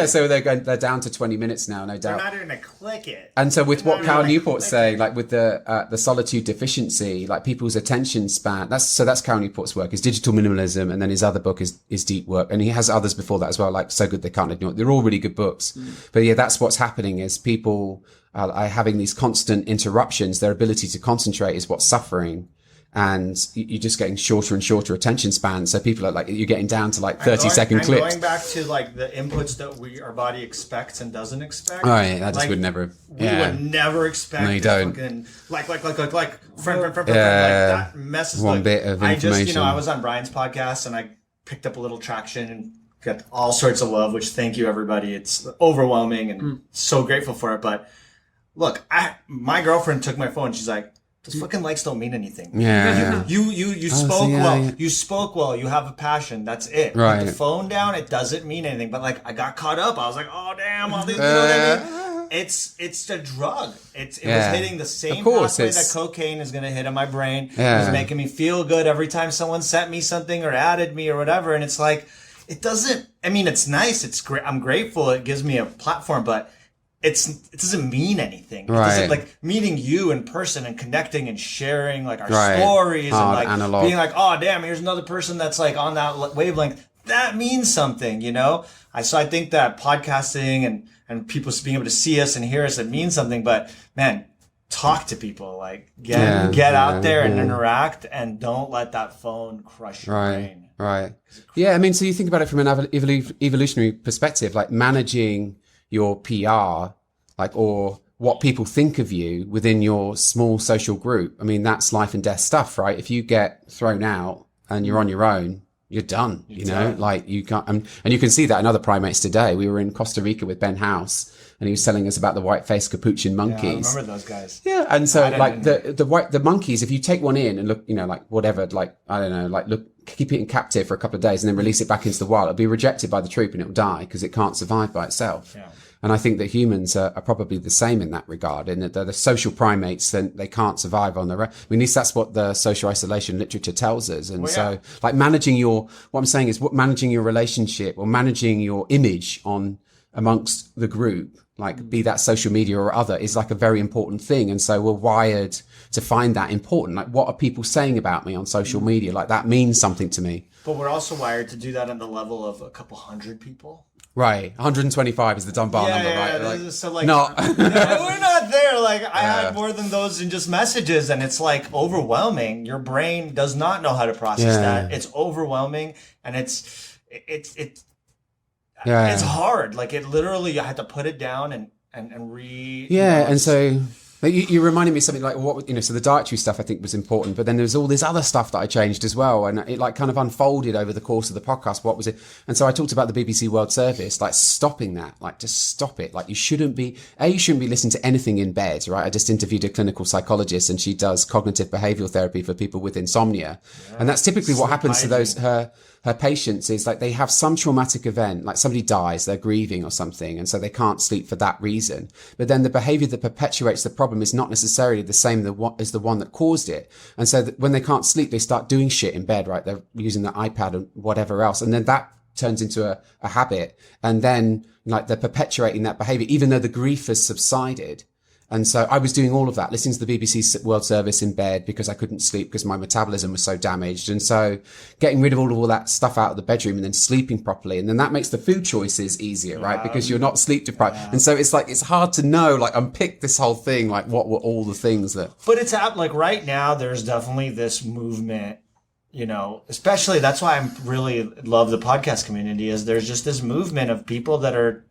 So they're down to 20 minutes now, no doubt. They're not going to click it. And so with what Cal Newport's saying, like with the solitude deficiency, like people's attention span, that's Cal Newport's work, is digital minimalism, and then his other book is deep work. And he has others before that as well, like So Good They Can't Ignore It. They're all really good books. But that's what's happening is people are having these constant interruptions. Their ability to concentrate is what's suffering. and you're just getting shorter and shorter attention spans. So people are like, you're getting down to like 30-second clips. Going back to like the inputs that our body expects and doesn't expect. Right, that just would never. We would never expect. No, you don't. Fucking, friend, like that messes. One bit of information. I was on Brian's podcast and I picked up a little traction and got all sorts of love. Which thank you everybody. It's overwhelming and so grateful for it. But look, my girlfriend took my phone. She's like, those fucking likes don't mean anything. Yeah. You spoke well. Yeah. You spoke well. You have a passion. That's it. Right. Put the phone down. It doesn't mean anything. But like, I got caught up. I was like, oh damn. All these, you know what I mean? It's a drug. It was hitting the same pathway that cocaine is going to hit in my brain. It was making me feel good every time someone sent me something or added me or whatever. And it's like, it doesn't. I mean, it's nice. It's great. I'm grateful. It gives me a platform, but it doesn't mean anything. It doesn't, like meeting you in person and connecting and sharing like our stories and like analog. Being like, oh damn, here's another person that's like on that wavelength. That means something, you know? So I think that podcasting and people being able to see us and hear us, it means something. But man, talk to people, like get out there and interact, and don't let that phone crush your brain. Right. Yeah. I mean, so you think about it from an evolutionary perspective, like managing your PR, like, or what people think of you within your small social group. I mean, that's life and death stuff, right? If you get thrown out and you're on your own, you're done, you know, like you can't, and you can see that in other primates today. We were in Costa Rica with Ben House and he was telling us about the white-faced capuchin monkeys. I remember those guys. Yeah. And so like the monkeys, if you take one in and look, you know, like whatever, like, I don't know, like keep it in captive for a couple of days and then release it back into the wild, it'll be rejected by the troop and it'll die because it can't survive by itself. Yeah. And I think that humans are probably the same in that regard, in that they're the social primates, then they can't survive on their own. I mean, at least that's what the social isolation literature tells us. And so like managing what I'm saying is managing your relationship or managing your image amongst the group, like be that social media or other, is like a very important thing. And so we're wired to find that important. Like, what are people saying about me on social media? Like, that means something to me. But we're also wired to do that on the level of a couple hundred people. Right, 125 is the Dunbar number, right? Like, so like, no, we're not there. Like, I had more than those in just messages, and it's like overwhelming. Your brain does not know how to process that. It's overwhelming, and it's hard. Like, it literally, I had to put it down and read. Yeah, and so. You reminded me of something like so the dietary stuff I think was important, but then there was all this other stuff that I changed as well. And it like kind of unfolded over the course of the podcast. What was it? And so I talked about the BBC World Service, like stopping that, like just stop it. Like you shouldn't be listening to anything in bed, right? I just interviewed a clinical psychologist and she does cognitive behavioral therapy for people with insomnia. Yeah. And that's typically what happens to her patients is like they have some traumatic event, like somebody dies, they're grieving or something, and so they can't sleep for that reason. But then the behavior that perpetuates the problem is not necessarily the same as the one that caused it. And so when they can't sleep, they start doing shit in bed, right? They're using the iPad and whatever else. And then that turns into a habit. And then like they're perpetuating that behavior, even though the grief has subsided. And so I was doing all of that, listening to the BBC World Service in bed because I couldn't sleep because my metabolism was so damaged. And so getting rid of all that stuff out of the bedroom and then sleeping properly. And then that makes the food choices easier, right? Because you're not sleep deprived. Yeah. And so it's like, it's hard to know, like unpick this whole thing, like what were all the things that... But it's like right now, there's definitely this movement, you know, especially that's why I really love the podcast community, is there's just this movement of people that are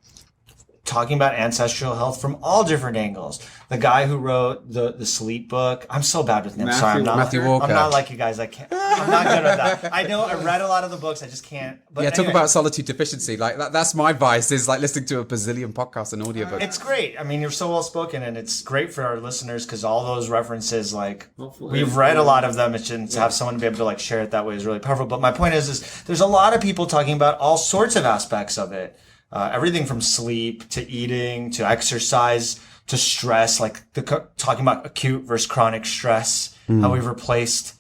talking about ancestral health from all different angles. The guy who wrote the sleep book, I'm so bad with names. Sorry, Matthew Walker. I'm not like you guys. I'm not good at that. I know I read a lot of the books. I just can't. But talk about solitude deficiency. Like that's my vice, is like listening to a bazillion podcasts and audiobooks. It's great. I mean, you're so well spoken, and it's great for our listeners because all those references, like we've read a lot of them. To have someone be able to like share it that way is really powerful. But my point is there's a lot of people talking about all sorts of aspects of it. Everything from sleep to eating to exercise to stress, like talking about acute versus chronic stress, how we've replaced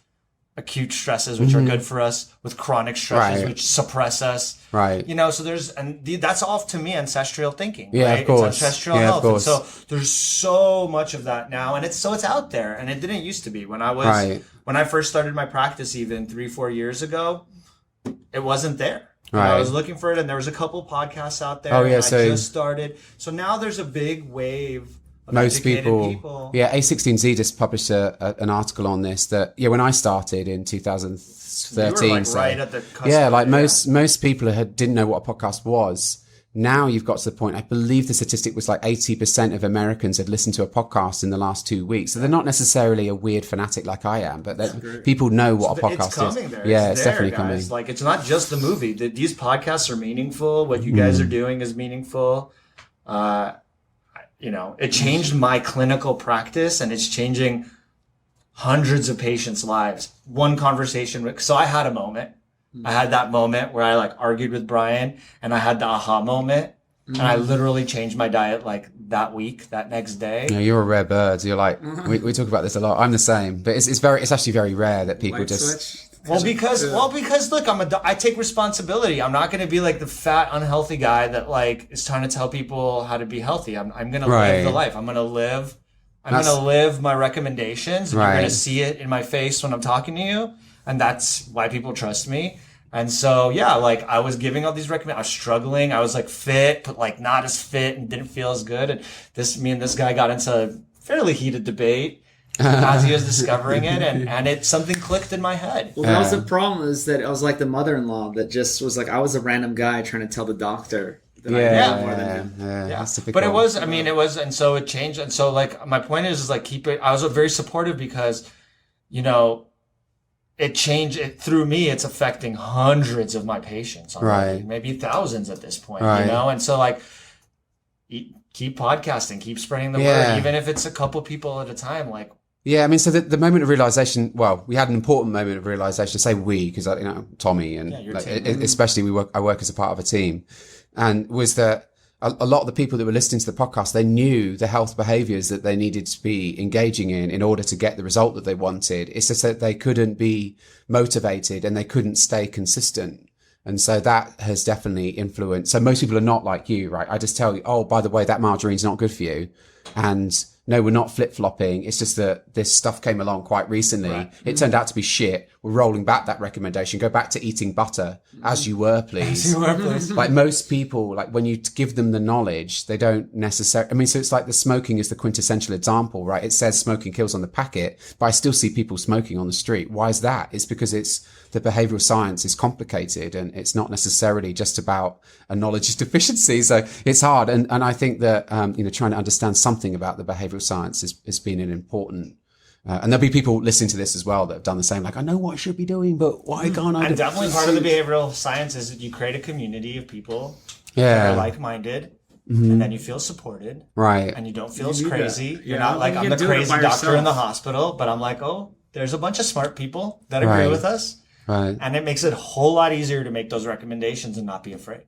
acute stresses, which are good for us, with chronic stresses, which suppress us. Right. You know, so that's all to me ancestral thinking. Yeah, right? Of course. It's ancestral health. And so there's so much of that now, and it's out there, and it didn't used to be. When I first started my practice, even 3-4 years ago, it wasn't there. Right. I was looking for it, and there was a couple podcasts out there. I just started. So now there's a big wave most educated people. Yeah, A16Z just published an article on this that, when I started in 2013. You were like right at the cusp. Yeah, like most people didn't know what a podcast was. Now you've got to the point, I believe the statistic was like 80% of Americans had listened to a podcast in the last 2 weeks. So they're not necessarily a weird fanatic like I am, but people know what a podcast it's coming is. There. Yeah, it's there, definitely guys. Coming. Like, it's not just the movie. These podcasts are meaningful. What you guys are doing is meaningful. It changed my clinical practice, and it's changing hundreds of patients' lives. One conversation. So I had a moment. I had that moment where I like argued with Brian, and I had the aha moment, and I literally changed my diet like that week, that next day. Yeah, you're a rare bird. You're like, we talk about this a lot. I'm the same, but it's actually very rare that people Because look, I take responsibility. I'm not going to be like the fat, unhealthy guy that like is trying to tell people how to be healthy. I'm going to live the life. I'm going to live my recommendations, and you're going to see it in my face when I'm talking to you. And that's why people trust me. And so, like I was giving all these recommendations. I was struggling. I was like fit, but like not as fit and didn't feel as good. And me and this guy got into a fairly heated debate as he was discovering it. And something clicked in my head. Well, that was the problem, is that I was like the mother-in-law that just was like, I was a random guy trying to tell the doctor that I knew more than him. That's but it was, and so it changed. And so like, my point is like, I was very supportive because, it changed it through me. It's affecting hundreds of my patients, already, maybe thousands at this point, And so like, keep podcasting, keep spreading the word, even if it's a couple people at a time. Like, so the moment of realization, we had an important moment of realization. I say we, because Tommy and especially I work as a part of a team, and was that a lot of the people that were listening to the podcast, they knew the health behaviors that they needed to be engaging in order to get the result that they wanted. It's just that they couldn't be motivated and they couldn't stay consistent. And so that has definitely influenced. So most people are not like you, right? I just tell you, oh, by the way, that margarine's not good for you. And no, we're not flip-flopping. It's just that this stuff came along quite recently. Right. It turned out to be shit. We're rolling back that recommendation. Go back to eating butter as you were, please. Like most people, like when you give them the knowledge, they don't necessarily, so it's like the smoking is the quintessential example, right? It says smoking kills on the packet, but I still see people smoking on the street. Why is that? It's because the behavioral science is complicated, and it's not necessarily just about a knowledge deficiency. So it's hard. And I think that, trying to understand something about the behavioral science has been an important, and there'll be people listening to this as well that have done the same. Like, I know what I should be doing, but why can't I? And definitely part of the behavioral science is that you create a community of people that are like-minded. And then you feel supported. Right. And you don't feel crazy. You're not like, I'm the crazy doctor in the hospital, but I'm like, oh, there's a bunch of smart people that agree with us. Right. And it makes it a whole lot easier to make those recommendations and not be afraid.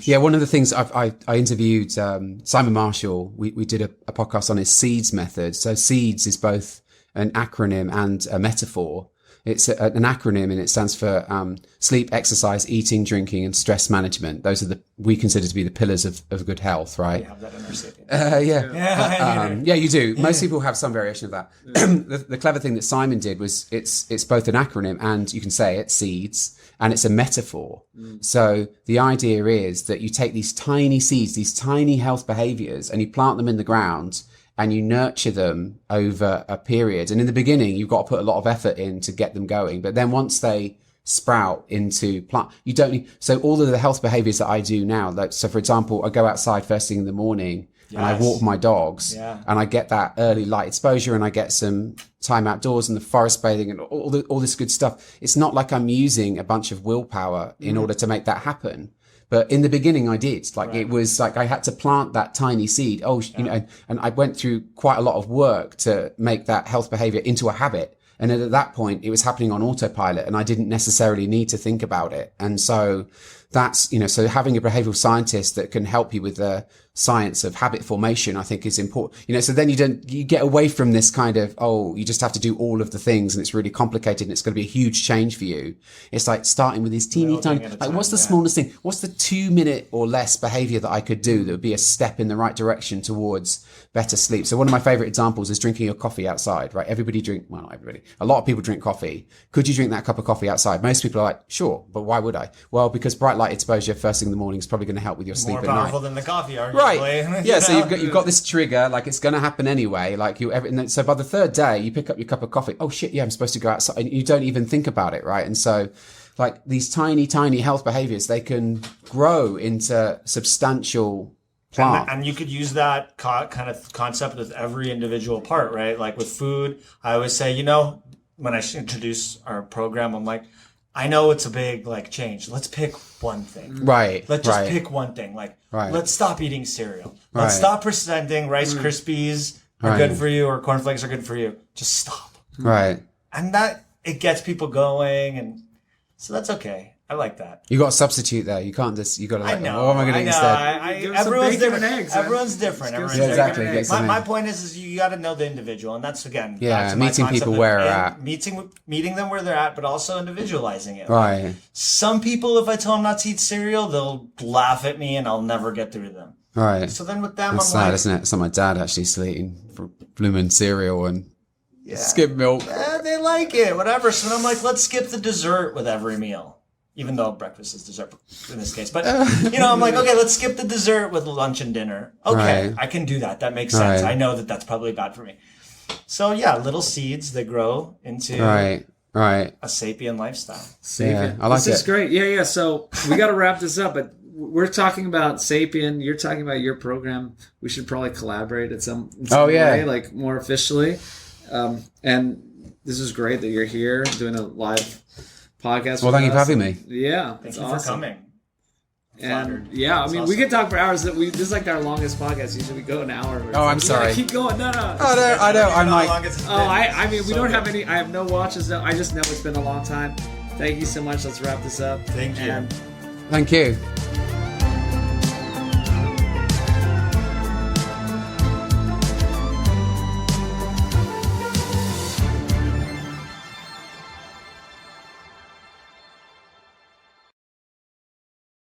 Yeah, one of the things I interviewed Simon Marshall. We did a podcast on his SEEDS method. So SEEDS is both an acronym and a metaphor. It's an acronym, and it stands for sleep, exercise, eating, drinking, and stress management. Those are we consider to be the pillars of good health, right? We have that in our sapient. Yeah, you do. Most people have some variation of that. The clever thing that Simon did was it's both an acronym, and you can say it, SEEDS, and it's a metaphor. So the idea is that you take these tiny seeds, these tiny health behaviors, and you plant them in the ground, and you nurture them over a period. And in the beginning, you've got to put a lot of effort in to get them going. But then once they sprout into plant, you don't need, so all of the health behaviors that I do now, like, so for example, I go outside first thing in the morning and I walk my dogs and I get that early light exposure, and I get some time outdoors and the forest bathing and all this good stuff. It's not like I'm using a bunch of willpower in order to make that happen. But in the beginning, I did. It was like I had to plant that tiny seed. And I went through quite a lot of work to make that health behavior into a habit. And at that point, it was happening on autopilot, and I didn't necessarily need to think about it. And so that's, so having a behavioral scientist that can help you with the science of habit formation, I think is important. So then you get away from this kind of, you just have to do all of the things and it's really complicated and it's going to be a huge change for you. It's like starting with these teeny tiny, what's the smallest thing? What's the 2-minute or less behavior that I could do that would be a step in the right direction towards better sleep? So one of my favorite examples is drinking your coffee outside, right? Not everybody. A lot of people drink coffee. Could you drink that cup of coffee outside? Most people are like, sure, but why would I? Well, because bright light exposure first thing in the morning is probably going to help with your sleep More at night. powerful than the coffee, arguably. Right. Yeah. So you've got this trigger, like it's going to happen anyway. Like so by the third day, you pick up your cup of coffee. Oh shit! Yeah, I'm supposed to go outside. And you don't even think about it, right? And so, like these tiny health behaviors, they can grow into substantial plant. And you could use that kind of concept with every individual part, right? Like with food, I always say, when I introduce our program, I'm like, I know it's a big change. Let's pick one thing. Right. Let's just pick one thing. Let's stop eating cereal. Let's stop pretending Rice Krispies are good for you or cornflakes are good for you. Just stop. Right. And that it gets people going, and so that's okay. I like that. You got to substitute there. You can't just. You got to. I know. What am I going to instead? Give us some Everyone's bacon different. and eggs, Everyone's different. Let's Everyone's give us exactly. bacon and eggs. My point is you got to know the individual, and that's again Yeah, back to my meeting concept people of where they're at. meeting them where they're at, but also individualizing it. Right. Some people, if I tell them not to eat cereal, they'll laugh at me, and I'll never get through them. Right. So then with them, That's I'm sad, like, isn't it? So my dad actually still eating blooming cereal and skim milk. they like it, whatever. So then I'm like, let's skip the dessert with every meal. Even though breakfast is dessert in this case. But, I'm like, okay, let's skip the dessert with lunch and dinner. Okay, Right. I can do that. That makes sense. Right. I know that that's probably bad for me. So, little seeds that grow into Right. a sapient lifestyle. Yeah, I like This is it. great. Yeah. So we got to wrap this up, but we're talking about Sapien. You're talking about your program. We should probably collaborate in some way, like more officially. And this is great that you're here doing a live podcast. Well, with thank you for us. having me. Yeah. Thank It's you awesome. for coming. And Flattered. yeah, I That's mean, we awesome. could talk for hours. This is like our longest podcast. Usually we go an hour. Oh, I'm sorry. Keep going. No. I know. I'm like, I mean, we don't have any. I have no watches. I just know it's been a long time. Thank you so much. Let's wrap this up. Thank you. And thank you.